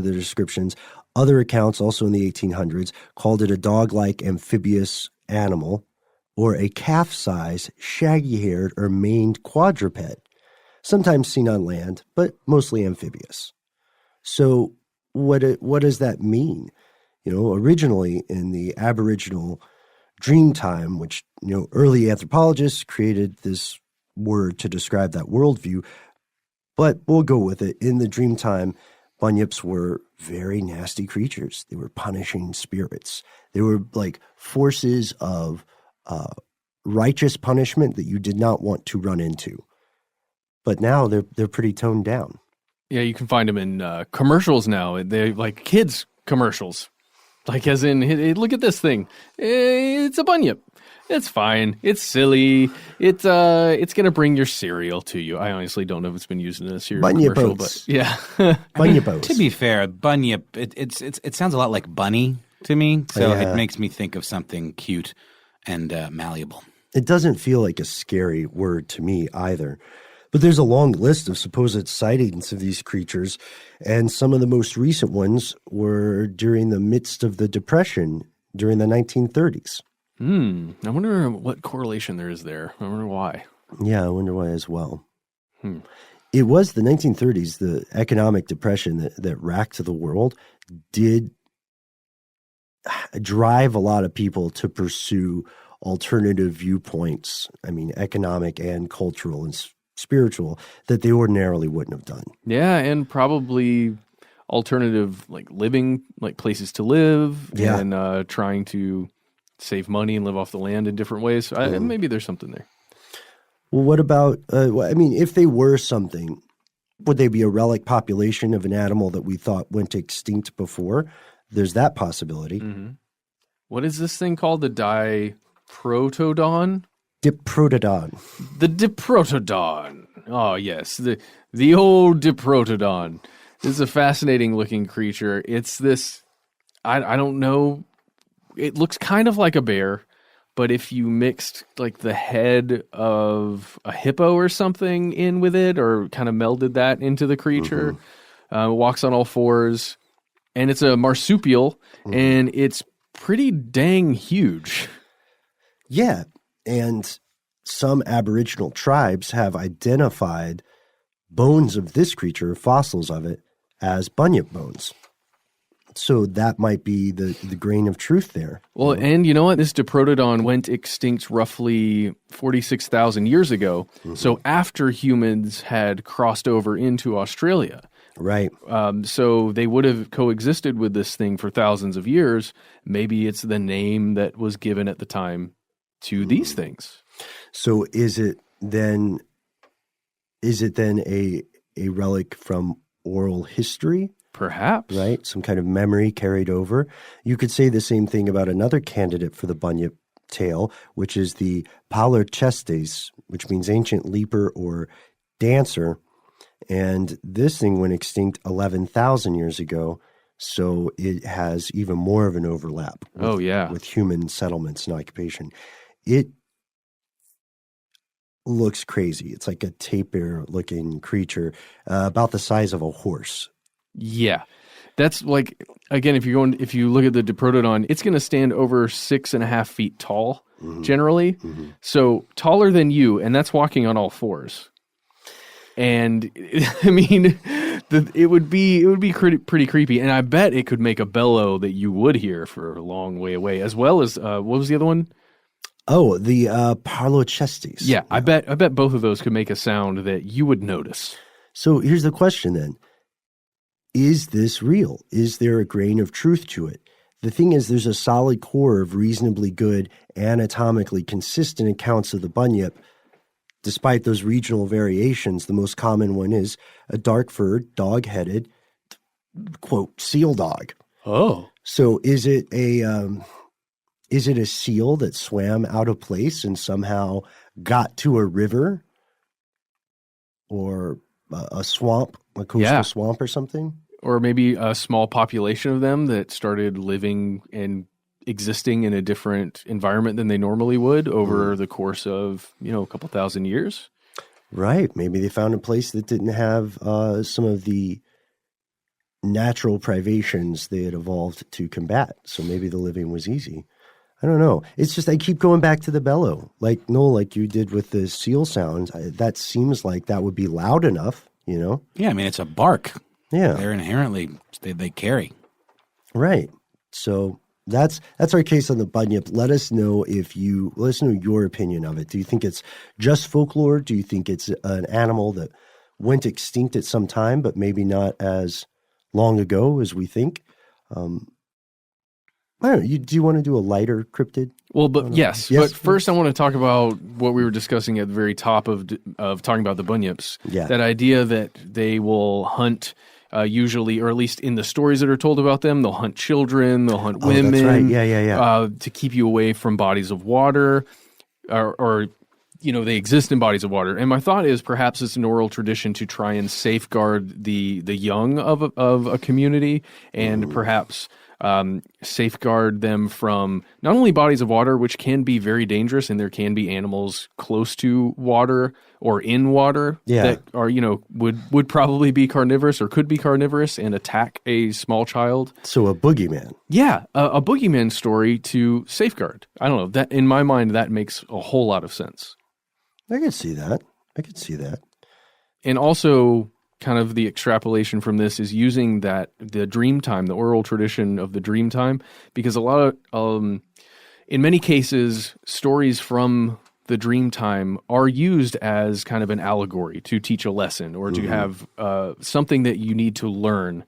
descriptions. Other accounts, also in the 1800s, called it a dog-like amphibious animal or a calf-sized, shaggy-haired, or maned quadruped, sometimes seen on land, but mostly amphibious. So what does that mean? Originally in the Aboriginal Dreamtime, which, early anthropologists created this word to describe that worldview, but we'll go with it. In the Dreamtime, bunyips were very nasty creatures. They were punishing spirits. They were like forces of righteous punishment that you did not want to run into. But now they're pretty toned down. Yeah, you can find them in commercials now. They're like kids commercials. Like as in, hey, look at this thing. It's a bunyip. It's fine. It's silly. It's gonna bring your cereal to you. I honestly don't know if it's been used in a cereal commercial, but yeah. Bunyipos. To be fair, bunyip it sounds a lot like bunny to me, so it makes me think of something cute and malleable. It doesn't feel like a scary word to me either. But there's a long list of supposed sightings of these creatures, and some of the most recent ones were during the midst of the Depression during the 1930s. I wonder what correlation there is there. I wonder why. Yeah, I wonder why as well. It was the 1930s, the economic depression that racked the world, did drive a lot of people to pursue alternative viewpoints, economic and cultural and spiritual, that they ordinarily wouldn't have done. Yeah, and probably alternative living, places to live, and trying to save money and live off the land in different ways. Maybe there's something there. Well, what about, if they were something, would they be a relic population of an animal that we thought went extinct before? There's that possibility. Mm-hmm. What is this thing called? The diprotodon? Diprotodon. The diprotodon. Oh, yes. The old diprotodon. This is a fascinating looking creature. It's this, I don't know. It looks kind of like a bear, but if you mixed the head of a hippo or something in with it, or kind of melded that into the creature, walks on all fours, and it's a marsupial, and it's pretty dang huge. Yeah. And some Aboriginal tribes have identified bones of this creature, fossils of it, as bunyip bones. So that might be the grain of truth there. Well, and you know what? This diprotodon went extinct roughly 46,000 years ago. So after humans had crossed over into Australia. Right. So they would have coexisted with this thing for thousands of years. Maybe it's the name that was given at the time to these things. So is it then a relic from oral history? Perhaps. Right? Some kind of memory carried over. You could say the same thing about another candidate for the bunyip tale, which is the Palochestes, which means ancient leaper or dancer. And this thing went extinct 11,000 years ago, so it has even more of an overlap with human settlements and occupation. It looks crazy. It's like a tapir-looking creature, about the size of a horse. Yeah. That's again, if you look at the diprotodon, it's going to stand over 6.5 feet tall, generally. So taller than you, and that's walking on all fours. And it would be pretty creepy. And I bet it could make a bellow that you would hear for a long way away, as well as, what was the other one? Oh, the Palochestes. Yeah, I bet both of those could make a sound that you would notice. So here's the question then. Is this real? Is there a grain of truth to it? The thing is, there's a solid core of reasonably good, anatomically consistent accounts of the bunyip. Despite those regional variations, the most common one is a dark-furred, dog-headed, quote, seal dog. Oh. So is it a seal that swam out of place and somehow got to a river or a swamp, a coastal swamp or something? Or maybe a small population of them that started living and existing in a different environment than they normally would over the course of, a couple thousand years. Right. Maybe they found a place that didn't have some of the natural privations they had evolved to combat. So maybe the living was easy. I don't know. It's just I keep going back to the bellow, like you did with the seal sound. That seems like that would be loud enough, you know? Yeah, I mean, it's a bark. Yeah. They're inherently, they carry. Right. So that's our case on the bunyip. Let us know your opinion of it. Do you think it's just folklore? Do you think it's an animal that went extinct at some time, but maybe not as long ago as we think? I don't know. Do you want to do a lighter cryptid? Well, yes. But first, I want to talk about what we were discussing at the very top of talking about the bunyips. Yeah. That idea that they will hunt, usually, or at least in the stories that are told about them, they'll hunt children, they'll hunt women. That's right. Yeah. To keep you away from bodies of water, or they exist in bodies of water. And my thought is perhaps it's an oral tradition to try and safeguard the young of a community, and perhaps safeguard them from not only bodies of water, which can be very dangerous, and there can be animals close to water or in water that are, would probably be carnivorous or could be carnivorous and attack a small child. So a boogeyman. Yeah, a boogeyman story to safeguard. I don't know. That in my mind, that makes a whole lot of sense. I could see that. And also, kind of the extrapolation from this is using the dream time, the oral tradition of the dream time, because a lot of, in many cases, stories from the dream time are used as kind of an allegory to teach a lesson or to have something that you need to learn.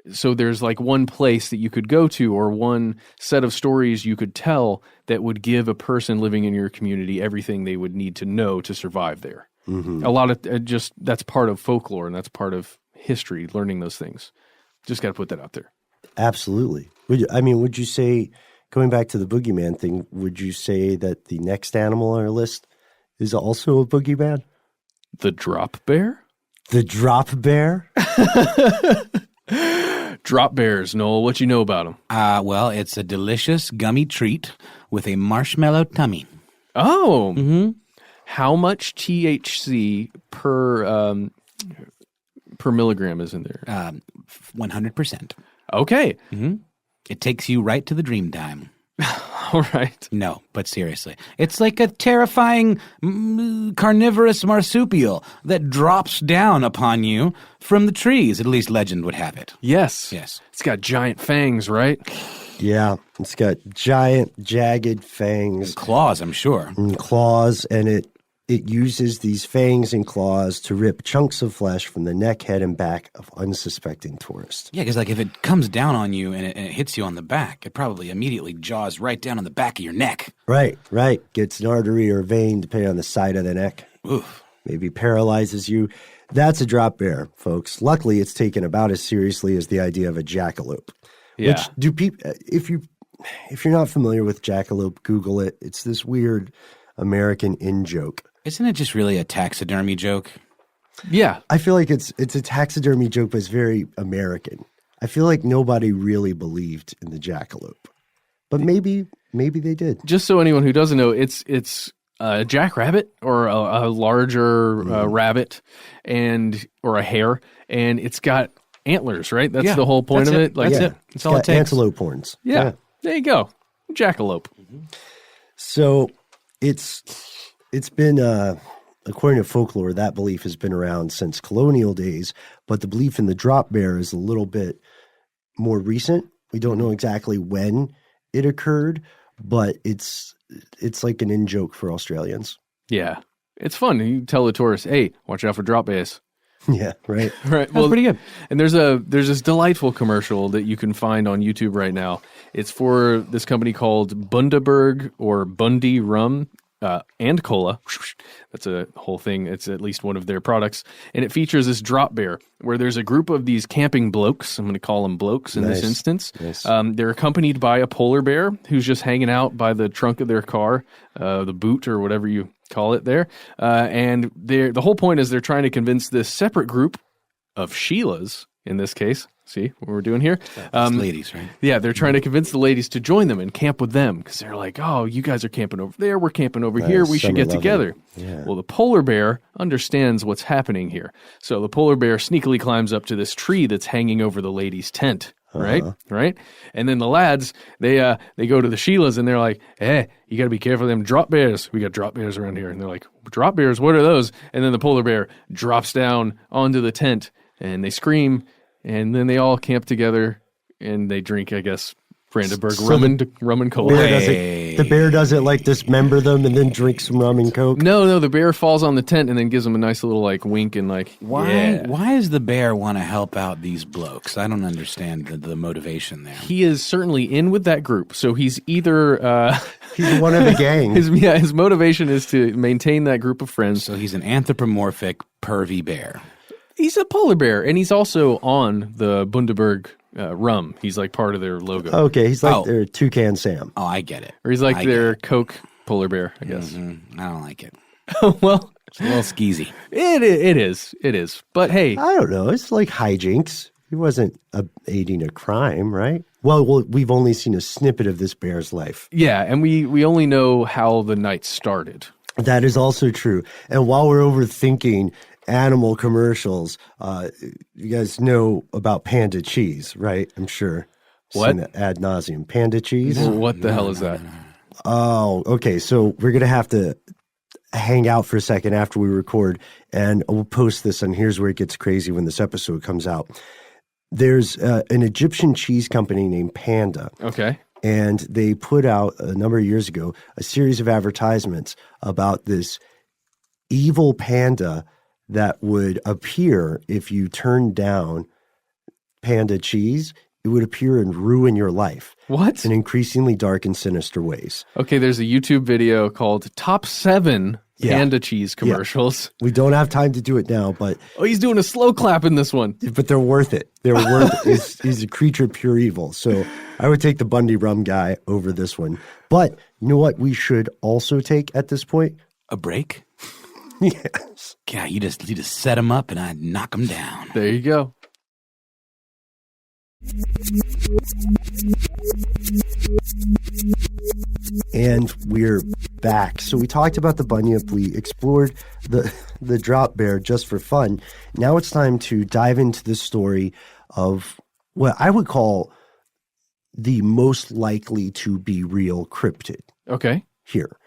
So there's like one place that you could go to or one set of stories you could tell that would give a person living in your community everything they would need to know to survive there. A lot of that's part of folklore and that's part of history, learning those things. Just got to put that out there. Absolutely. Would you say, going back to the boogeyman thing, would you say that the next animal on our list is also a boogeyman? The drop bear? The drop bear? Drop bears, Noel. What you know about them? Well, it's a delicious gummy treat with a marshmallow tummy. Oh. Mm-hmm. How much THC per milligram is in there? 100%. Okay. Mm-hmm. It takes you right to the dream time. All right. No, but seriously. It's like a terrifying carnivorous marsupial that drops down upon you from the trees. At least legend would have it. Yes. It's got giant fangs, right? Yeah. It's got giant, jagged fangs. And claws, I'm sure. And claws, and it uses these fangs and claws to rip chunks of flesh from the neck, head, and back of unsuspecting tourists. Yeah, because if it comes down on you and it hits you on the back, it probably immediately jaws right down on the back of your neck. Right. Gets an artery or vein, depending on the side of the neck. Oof. Maybe paralyzes you. That's a drop bear, folks. Luckily, it's taken about as seriously as the idea of a jackalope. Yeah. Which do people? If you're not familiar with jackalope, Google it. It's this weird American in-joke. Isn't it just really a taxidermy joke? Yeah. I feel like it's a taxidermy joke, but it's very American. I feel like nobody really believed in the jackalope. But maybe they did. Just so anyone who doesn't know, it's a jackrabbit or a larger rabbit or a hare, and it's got antlers, right? That's the whole point of it. That's it. That's all it takes. Antelope horns. Yeah. There you go. Jackalope. Mm-hmm. So it's been, according to folklore, that belief has been around since colonial days, but the belief in the drop bear is a little bit more recent. We don't know exactly when it occurred, but it's like an in-joke for Australians. Yeah. It's fun. You tell the tourists, hey, watch out for drop bears. Yeah, right. Right. Well, pretty good. And there's this delightful commercial that you can find on YouTube right now. It's for this company called Bundaberg or Bundy Rum and Cola. That's a whole thing. It's at least one of their products. And it features this drop bear where there's a group of these camping blokes. I'm going to call them blokes in this instance. Nice. They're accompanied by a polar bear who's just hanging out by the trunk of their car, the boot or whatever you call it there. And the whole point is they're trying to convince this separate group of Sheilas, in this case. See what we're doing here? Ladies, right? Yeah, they're trying to convince the ladies to join them and camp with them because they're like, oh, you guys are camping over there. We're camping over here. We should get together. Yeah. Well, the polar bear understands what's happening here. So the polar bear sneakily climbs up to this tree that's hanging over the ladies' tent. right? Right? And then the lads, they go to the Sheilas and they're like, hey, you got to be careful of them drop bears. We got drop bears around here. And they're like, drop bears? What are those? And then the polar bear drops down onto the tent and they scream. And then they all camp together and they drink, I guess, Brandenburg rum and cola. The bear doesn't like dismember them and then drink some rum and coke? No, the bear falls on the tent and then gives them a nice little like wink and like, why does the bear want to help out these blokes? I don't understand the motivation there. He is certainly in with that group. So he's either he's one of the gang. His motivation is to maintain that group of friends. So he's an anthropomorphic pervy bear. He's a polar bear, and he's also on the Bundaberg rum. He's like part of their logo. Okay, he's like their Toucan Sam. Oh, I get it. Or he's like their Coke polar bear, I guess. Mm-hmm. I don't like it. Well, it's a little skeezy. It is. But hey. I don't know. It's like hijinks. He wasn't aiding a crime, right? Well, we've only seen a snippet of this bear's life. Yeah, and we only know how the night started. That is also true. And while we're overthinking animal commercials, you guys know about Panda cheese, right? I'm sure. What? Seen it ad nauseum. Panda cheese? What the hell is that? Oh, okay. So we're going to have to hang out for a second after we record, and we'll post this, and here's where it gets crazy when this episode comes out. There's an Egyptian cheese company named Panda. Okay. And they put out a number of years ago a series of advertisements about this evil panda that would appear if you turned down Panda cheese. It would appear and ruin your life. What? In increasingly dark and sinister ways. Okay, there's a YouTube video called Top 7 Panda Cheese Commercials. Yeah. We don't have time to do it now, but... Oh, he's doing a slow clap in this one. But they're worth it. They're worth it. He's a creature of pure evil. So I would take the Bundy Rum guy over this one. But you know what we should also take at this point? A break? Yes. Yeah, you just set him up and I knock him down. There you go. And we're back. So we talked about the Bunyip. We explored the drop bear just for fun. Now it's time to dive into the story of what I would call the most likely to be real cryptid. Okay. Here,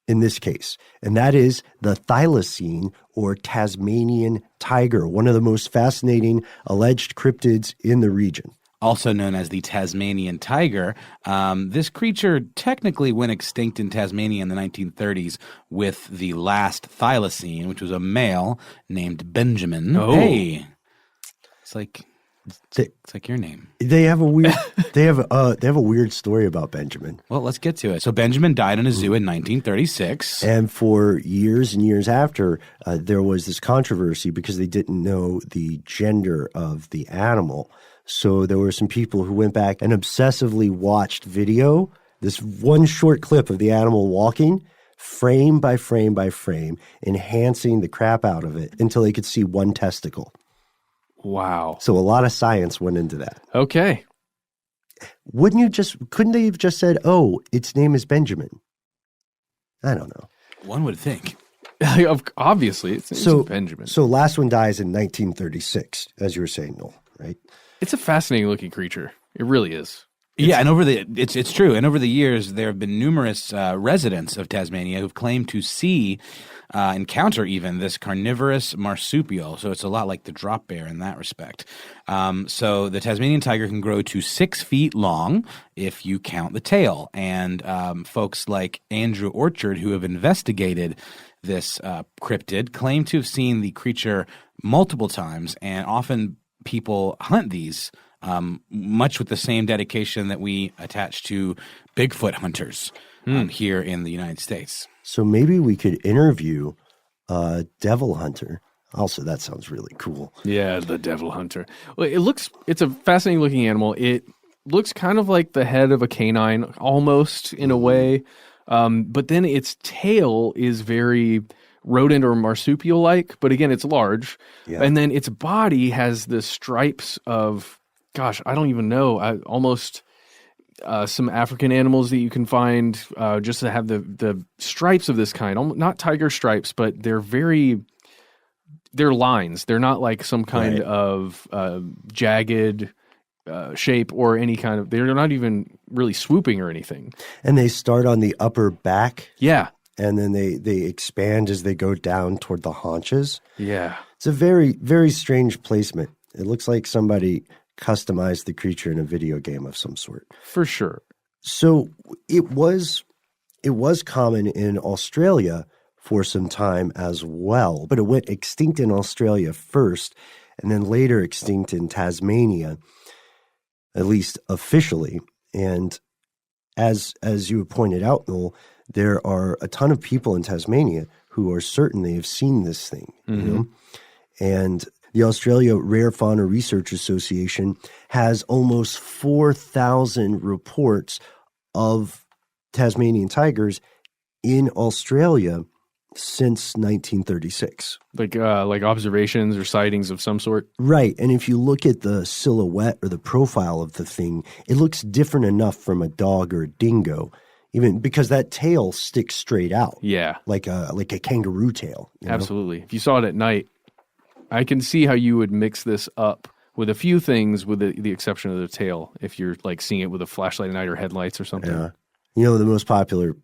in this case. And that is the thylacine or Tasmanian tiger, one of the most fascinating alleged cryptids in the region. Also known as the Tasmanian tiger, this creature technically went extinct in Tasmania in the 1930s with the last thylacine, which was a male named Benjamin. Oh. Hey, it's like your name. They have a weird they have a weird story about Benjamin. Well, let's get to it. So Benjamin died in a zoo in 1936. And for years and years after, there was this controversy because they didn't know the gender of the animal. So there were some people who went back and obsessively watched video, this one short clip of the animal walking, frame by frame by frame, enhancing the crap out of it until they could see one testicle. Wow. So a lot of science went into that. Okay. Couldn't they have just said, oh, its name is Benjamin? I don't know. One would think. Obviously, it's Benjamin. So last one dies in 1936, as you were saying, Noel, right? It's a fascinating looking creature. It really is. Yeah, and it's true. And over the years, there have been numerous residents of Tasmania who've claimed to see, encounter even this carnivorous marsupial. So it's a lot like the drop bear in that respect. So the Tasmanian tiger can grow to 6 feet long if you count the tail. And folks like Andrew Orchard, who have investigated this cryptid, claim to have seen the creature multiple times, and often people hunt these, much with the same dedication that we attach to Bigfoot hunters here in the United States. So maybe we could interview a devil hunter. Also, that sounds really cool. Yeah, the devil hunter. Well, it's a fascinating looking animal. It looks kind of like the head of a canine, almost in a way. But then its tail is very rodent or marsupial-like, but again, it's large. Yeah. And then its body has the stripes of, gosh, I don't even know, almost some African animals that you can find just to have the stripes of this kind. Not tiger stripes, but they're lines. They're not like some kind of jagged shape or any kind of. They're not even really swooping or anything. And they start on the upper back. Yeah. And then they expand as they go down toward the haunches. Yeah. It's a very, very strange placement. It looks like somebody customized the creature in a video game of some sort. For sure. So it was common in Australia for some time as well, but it went extinct in Australia first and then later extinct in Tasmania, at least officially. And as you pointed out, Noel, there are a ton of people in Tasmania who are certain they have seen this thing, you know? And the Australia Rare Fauna Research Association has almost 4,000 reports of Tasmanian tigers in Australia since 1936. Like observations or sightings of some sort? Right. And if you look at the silhouette or the profile of the thing, it looks different enough from a dog or a dingo, even because that tail sticks straight out. Yeah. Like a kangaroo tail. You know? Absolutely. If you saw it at night, I can see how you would mix this up with a few things with the exception of the tail if you're like seeing it with a flashlight at night or headlights or something. Yeah. You know, the most popular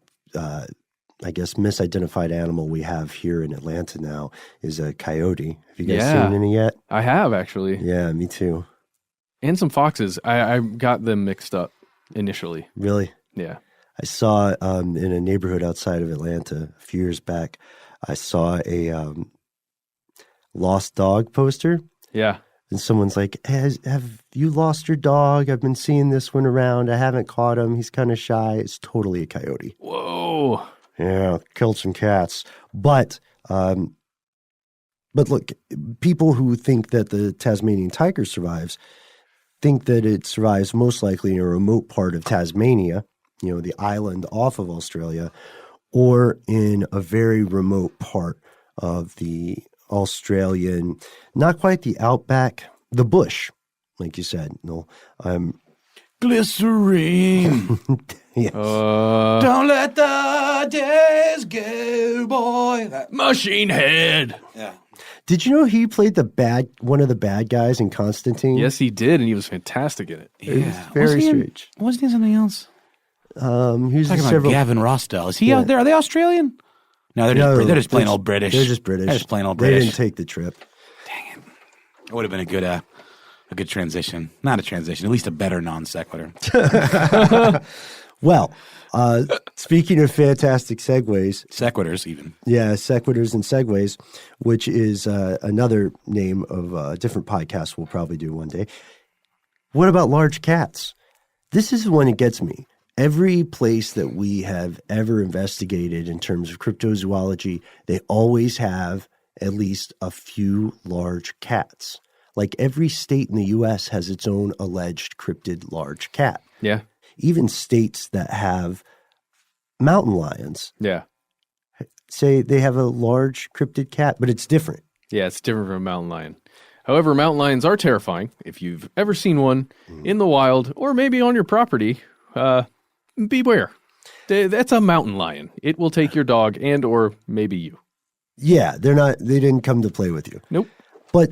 I guess, misidentified animal we have here in Atlanta now is a coyote. Have you guys seen any yet? I have, actually. Yeah, me too. And some foxes. I got them mixed up initially. Really? Yeah. I saw in a neighborhood outside of Atlanta a few years back, I saw a lost dog poster. Yeah. And someone's like, hey, have you lost your dog? I've been seeing this one around. I haven't caught him. He's kind of shy. It's totally a coyote. Whoa. Yeah, killed some cats. But look, people who think that the Tasmanian tiger survives think that it survives most likely in a remote part of Tasmania, you know, the island off of Australia, or in a very remote part of the Australian, not quite the outback, the bush, like you said, Noel. Glycerine. Yes. Don't let the days go, boy. Machine Head. Yeah. Did you know he played one of the bad guys in Constantine? Yes, he did, and he was fantastic in it. Yeah. Very strange. Wasn't he in something else? He was Talking in about several. Gavin Rossdale. Is he out there? Are they Australian? No, they're just plain old British. They're just British. They're just plain old They British. didn't take the trip. Dang it. It would have been a good transition. Not a transition, at least a better non sequitur. Well, speaking of fantastic segues. Sequiturs, even. Yeah, sequiturs and segues, which is another name of a different podcast we'll probably do one day. What about large cats? This is when it gets me. Every place that we have ever investigated in terms of cryptozoology, they always have at least a few large cats. Like every state in the U.S. has its own alleged cryptid large cat. Yeah. Even states that have mountain lions Yeah. say they have a large cryptid cat, but it's different. Yeah, it's different from a mountain lion. However, mountain lions are terrifying. If you've ever seen one in the wild or maybe on your property, beware. That's a mountain lion. It will take your dog and or maybe you. Yeah, they didn't come to play with you. Nope. But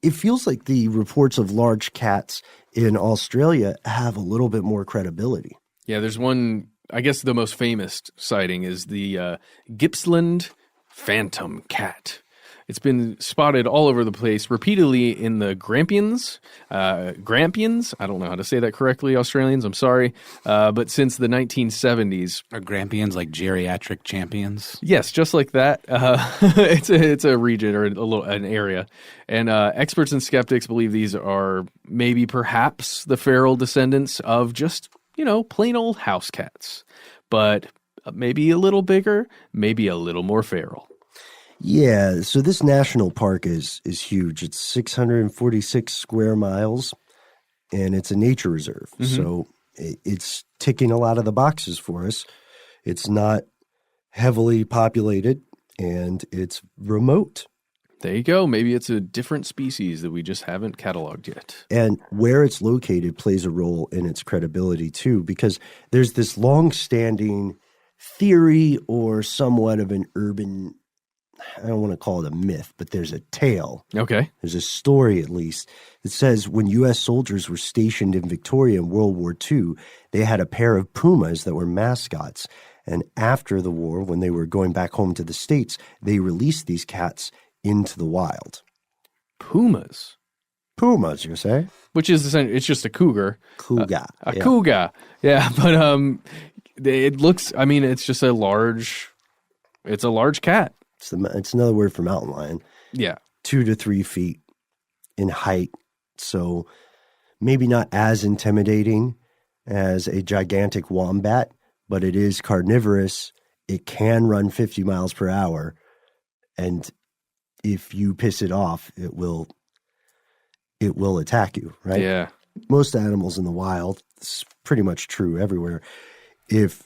it feels like the reports of large cats in Australia have a little bit more credibility. Yeah, there's one, I guess the most famous sighting is the Gippsland phantom cat. It's been spotted all over the place repeatedly in the Grampians. Grampians? I don't know how to say that correctly, Australians. I'm sorry. But since the 1970s. Are Grampians like geriatric champions? Yes, just like that. It's a region or an area. And experts and skeptics believe these are maybe perhaps the feral descendants of just, plain old house cats. But maybe a little bigger, maybe a little more feral. Yeah, so this national park is huge. It's 646 square miles, and it's a nature reserve. Mm-hmm. So it's ticking a lot of the boxes for us. It's not heavily populated, and it's remote. There you go. Maybe it's a different species that we just haven't cataloged yet. And where it's located plays a role in its credibility, too, because there's this long-standing theory or somewhat of an urban I don't want to call it a myth, but there's a tale. Okay. There's a story, at least, that says when U.S. soldiers were stationed in Victoria in World War II, they had a pair of pumas that were mascots. And after the war, when they were going back home to the States, they released these cats into the wild. Pumas? Pumas, you say? Which is essentially, it's just a cougar. Cougar. A cougar. Yeah, but it looks, I mean, it's just a large cat. It's another word for mountain lion. Yeah. 2 to 3 feet in height. So maybe not as intimidating as a gigantic wombat, but it is carnivorous. It can run 50 miles per hour. And if you piss it off, it will attack you, right? Yeah. Most animals in the wild, it's pretty much true everywhere. If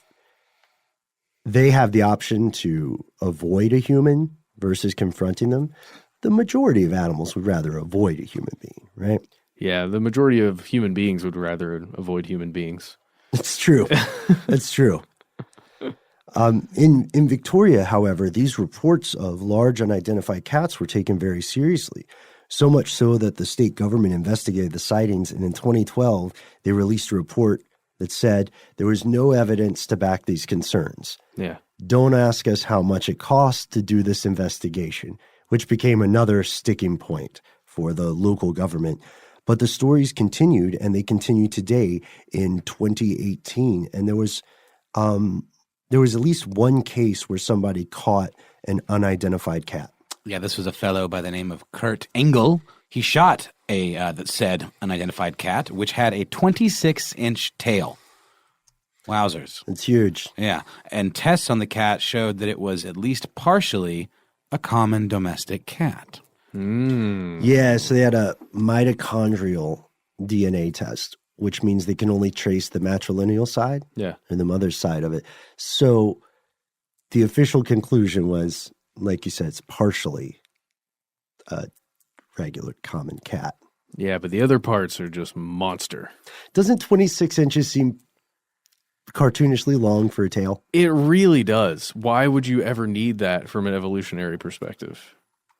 they have the option to avoid a human versus confronting them, the majority of animals would rather avoid a human being, right? Yeah, the majority of human beings would rather avoid human beings. It's true. It's true. In Victoria, however, these reports of large unidentified cats were taken very seriously, so much so that the state government investigated the sightings, and in 2012, they released a report that said there was no evidence to back these concerns. Yeah. Don't ask us how much it costs to do this investigation, which became another sticking point for the local government. But the stories continued, and they continue today in 2018. And there was at least one case where somebody caught an unidentified cat. Yeah, this was a fellow by the name of Kurt Engel. He shot a that said unidentified cat, which had a 26-inch tail. Wowzers. It's huge. Yeah, and tests on the cat showed that it was at least partially a common domestic cat. Yeah, so they had a mitochondrial DNA test, which means they can only trace the matrilineal side and the mother's side of it. So the official conclusion was, like you said, it's partially a regular common cat. Yeah, but the other parts are just monster. Doesn't 26 inches seem cartoonishly long for a tail? It really does. Why would you ever need that from an evolutionary perspective?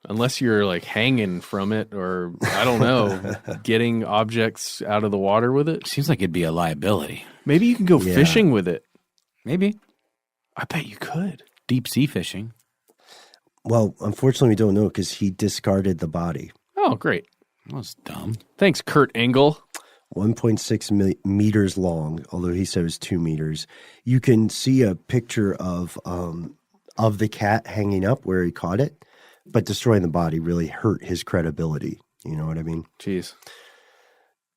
Unless you're like hanging from it or, I don't know, getting objects out of the water with it. Seems like it'd be a liability. Maybe you can go fishing with it. Maybe. I bet you could. Deep sea fishing. Well, unfortunately, we don't know because he discarded the body. Oh, great. That was dumb. Thanks, Kurt Engel. 1.6 meters long, although he said it was 2 meters. You can see a picture of the cat hanging up where he caught it, but destroying the body really hurt his credibility. You know what I mean? Jeez.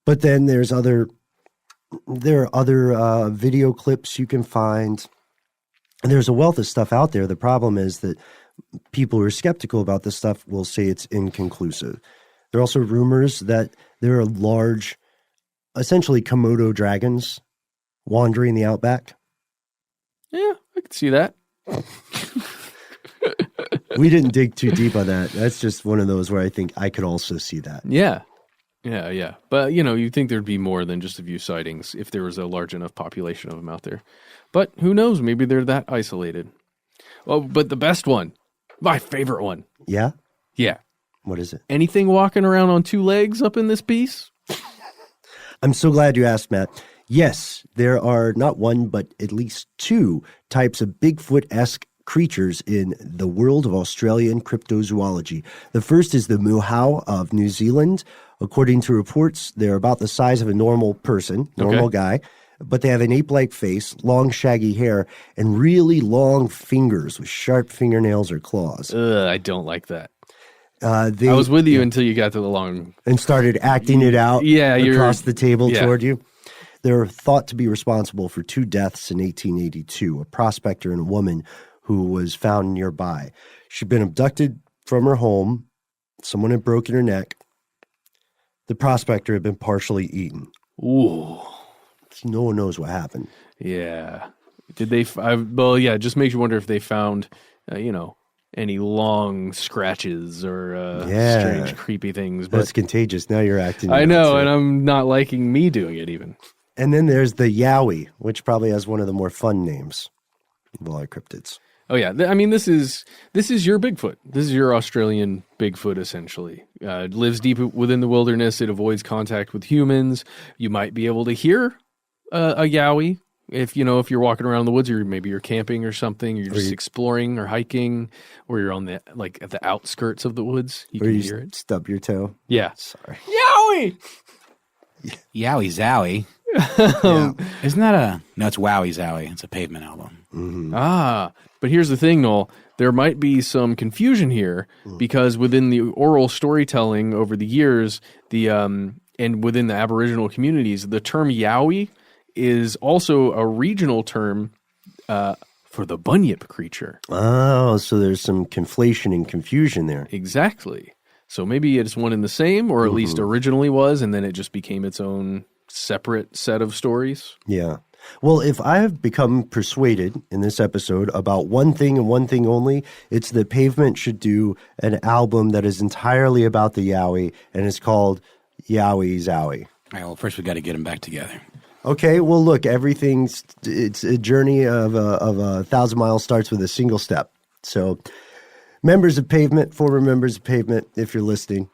But then there are other video clips you can find. And there's a wealth of stuff out there. The problem is that people who are skeptical about this stuff will say it's inconclusive. There are also rumors that there are large, essentially Komodo dragons wandering the outback. Yeah, I could see that. We didn't dig too deep on that. That's just one of those where I think I could also see that. Yeah. Yeah. But, you'd think there'd be more than just a few sightings if there was a large enough population of them out there. But who knows? Maybe they're that isolated. Oh, but the best one, my favorite one. Yeah? Yeah. What is it? Anything walking around on 2 legs up in this piece? I'm so glad you asked, Matt. Yes, there are not one, but at least 2 types of Bigfoot-esque creatures in the world of Australian cryptozoology. The first is the mohau of New Zealand. According to reports, they're about the size of a normal person, normal guy, but they have an ape-like face, long shaggy hair, and really long fingers with sharp fingernails or claws. I don't like that. I was with you until you got to the long... And started acting it out across the table toward you. They're thought to be responsible for 2 deaths in 1882, a prospector and a woman who was found nearby. She'd been abducted from her home. Someone had broken her neck. The prospector had been partially eaten. Ooh. So no one knows what happened. Yeah. Did they... it just makes you wonder if they found, any long scratches or strange, creepy things. But that's contagious. Now you're acting. I know, and I'm not liking me doing it even. And then there's the Yowie, which probably has one of the more fun names of all our cryptids. Oh yeah, I mean this is your Bigfoot. This is your Australian Bigfoot essentially. It lives deep within the wilderness. It avoids contact with humans. You might be able to hear a yowie if you're walking around the woods, or maybe you're camping or something. Or you're just exploring or hiking, or you're on at the outskirts of the woods. You can hear it. Stub your toe. Yeah. Sorry. Yowie. Yowie Zowie. Isn't that no, it's Wowie Zowie. It's a Pavement album. Mm-hmm. But here's the thing, Noel. There might be some confusion here because within the oral storytelling over the years, and within the Aboriginal communities, the term Yowie is also a regional term for the Bunyip creature. Oh, so there's some conflation and confusion there. Exactly. So maybe it's one and the same, or at least originally was, and then it just became its own separate set of stories. Yeah. Well, if I have become persuaded in this episode about one thing and one thing only, it's that Pavement should do an album that is entirely about the Yowie, and it's called Yowie Zowie. All right, well, first we got to get them back together. Okay, well, look, it's a journey of 1,000 miles starts with a single step. So members of Pavement, former members of Pavement, if you're listening,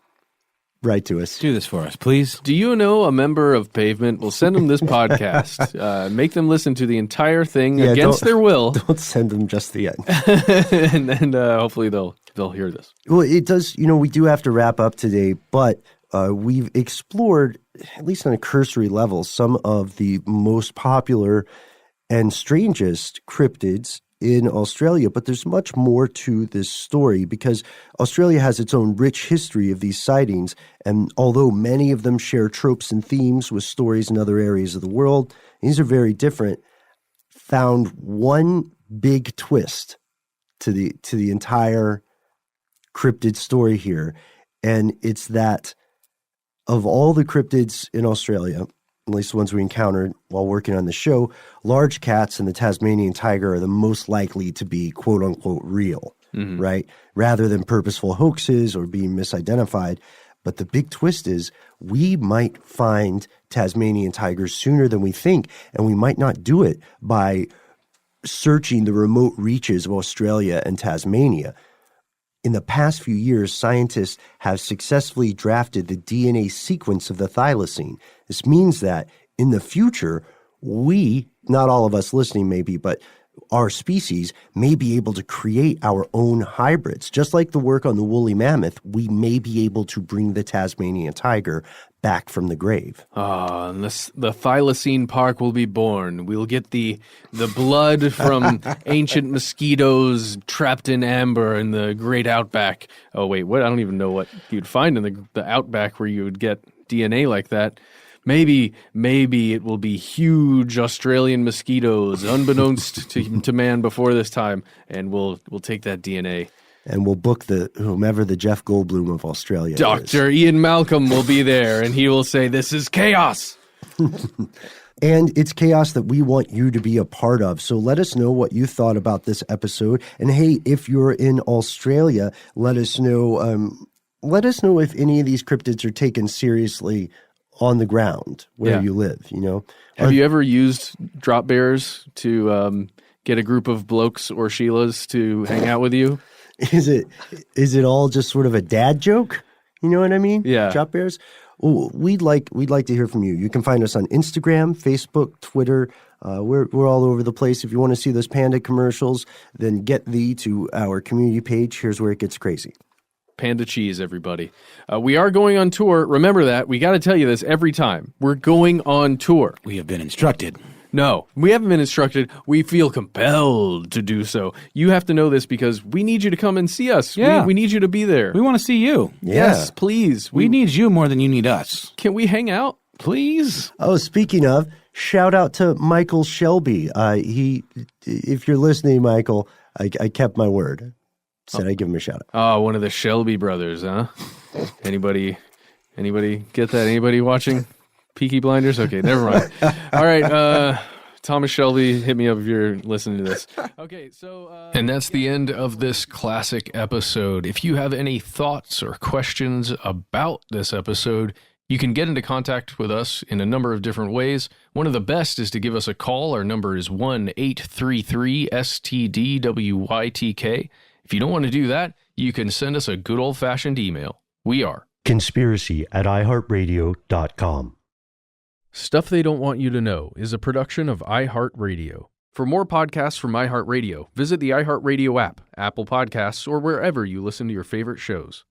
write to us. Do this for us, please. Do you know a member of Pavement? We'll send them this podcast. Make them listen to the entire thing against their will. Don't send them just the end. and then hopefully they'll hear this. Well, it does, we do have to wrap up today, but we've explored, at least on a cursory level, some of the most popular and strangest cryptids in Australia, but there's much more to this story because Australia has its own rich history of these sightings, and although many of them share tropes and themes with stories in other areas of the world, these are very different, found one big twist to the entire cryptid story here, and it's that of all the cryptids in Australia, at least the ones we encountered while working on the show, large cats and the Tasmanian tiger are the most likely to be quote-unquote real, right? Rather than purposeful hoaxes or being misidentified. But the big twist is we might find Tasmanian tigers sooner than we think, and we might not do it by searching the remote reaches of Australia and Tasmania. In the past few years, scientists have successfully drafted the DNA sequence of the thylacine. This means that in the future, we, not all of us listening maybe, but our species may be able to create our own hybrids. Just like the work on the woolly mammoth, we may be able to bring the Tasmanian tiger back from the grave. And the thylacine park will be born. We'll get the blood from ancient mosquitoes trapped in amber in the great outback. Oh, wait, what? I don't even know what you'd find in the outback where you would get DNA like that. Maybe it will be huge Australian mosquitoes, unbeknownst to man before this time, and we'll take that DNA. And we'll book whomever the Jeff Goldblum of Australia is. Dr. Ian Malcolm will be there, and he will say, "This is chaos." And it's chaos that we want you to be a part of. So let us know what you thought about this episode. And hey, if you're in Australia, let us know. Let us know if any of these cryptids are taken seriously on the ground where you live. Have you ever used drop bears to get a group of blokes or Sheilas to hang out with you? Is it all just sort of a dad joke? You know what I mean? Yeah. Drop bears. Well, we'd like to hear from you. You can find us on Instagram, Facebook, Twitter. We're all over the place. If you want to see those panda commercials, then get thee to our community page. Here's where it gets crazy. Panda cheese, everybody. We are going on tour. Remember that. We got to tell you this every time. We're going on tour. We have been instructed. No, we haven't been instructed. We feel compelled to do so. You have to know this because we need you to come and see us. Yeah. We need you to be there. We want to see you. Yeah. Yes, please. We need you more than you need us. Can we hang out? Please? Oh, speaking of, shout out to Michael Shelby. If you're listening, Michael, I kept my word. Said I'd give him a shout out. Oh, one of the Shelby brothers, huh? Anybody get that? Anybody watching Peaky Blinders? Okay, never mind. All right, Thomas Shelby, hit me up if you're listening to this. Okay, so... and that's the end of this classic episode. If you have any thoughts or questions about this episode, You can get into contact with us in a number of different ways. One of the best is to give us a call. Our number is 1-833-STDWYTK. If you don't want to do that, you can send us a good old-fashioned email. We are conspiracy@iHeartRadio.com. Stuff They Don't Want You to Know is a production of iHeartRadio. For more podcasts from iHeartRadio, visit the iHeartRadio app, Apple Podcasts, or wherever you listen to your favorite shows.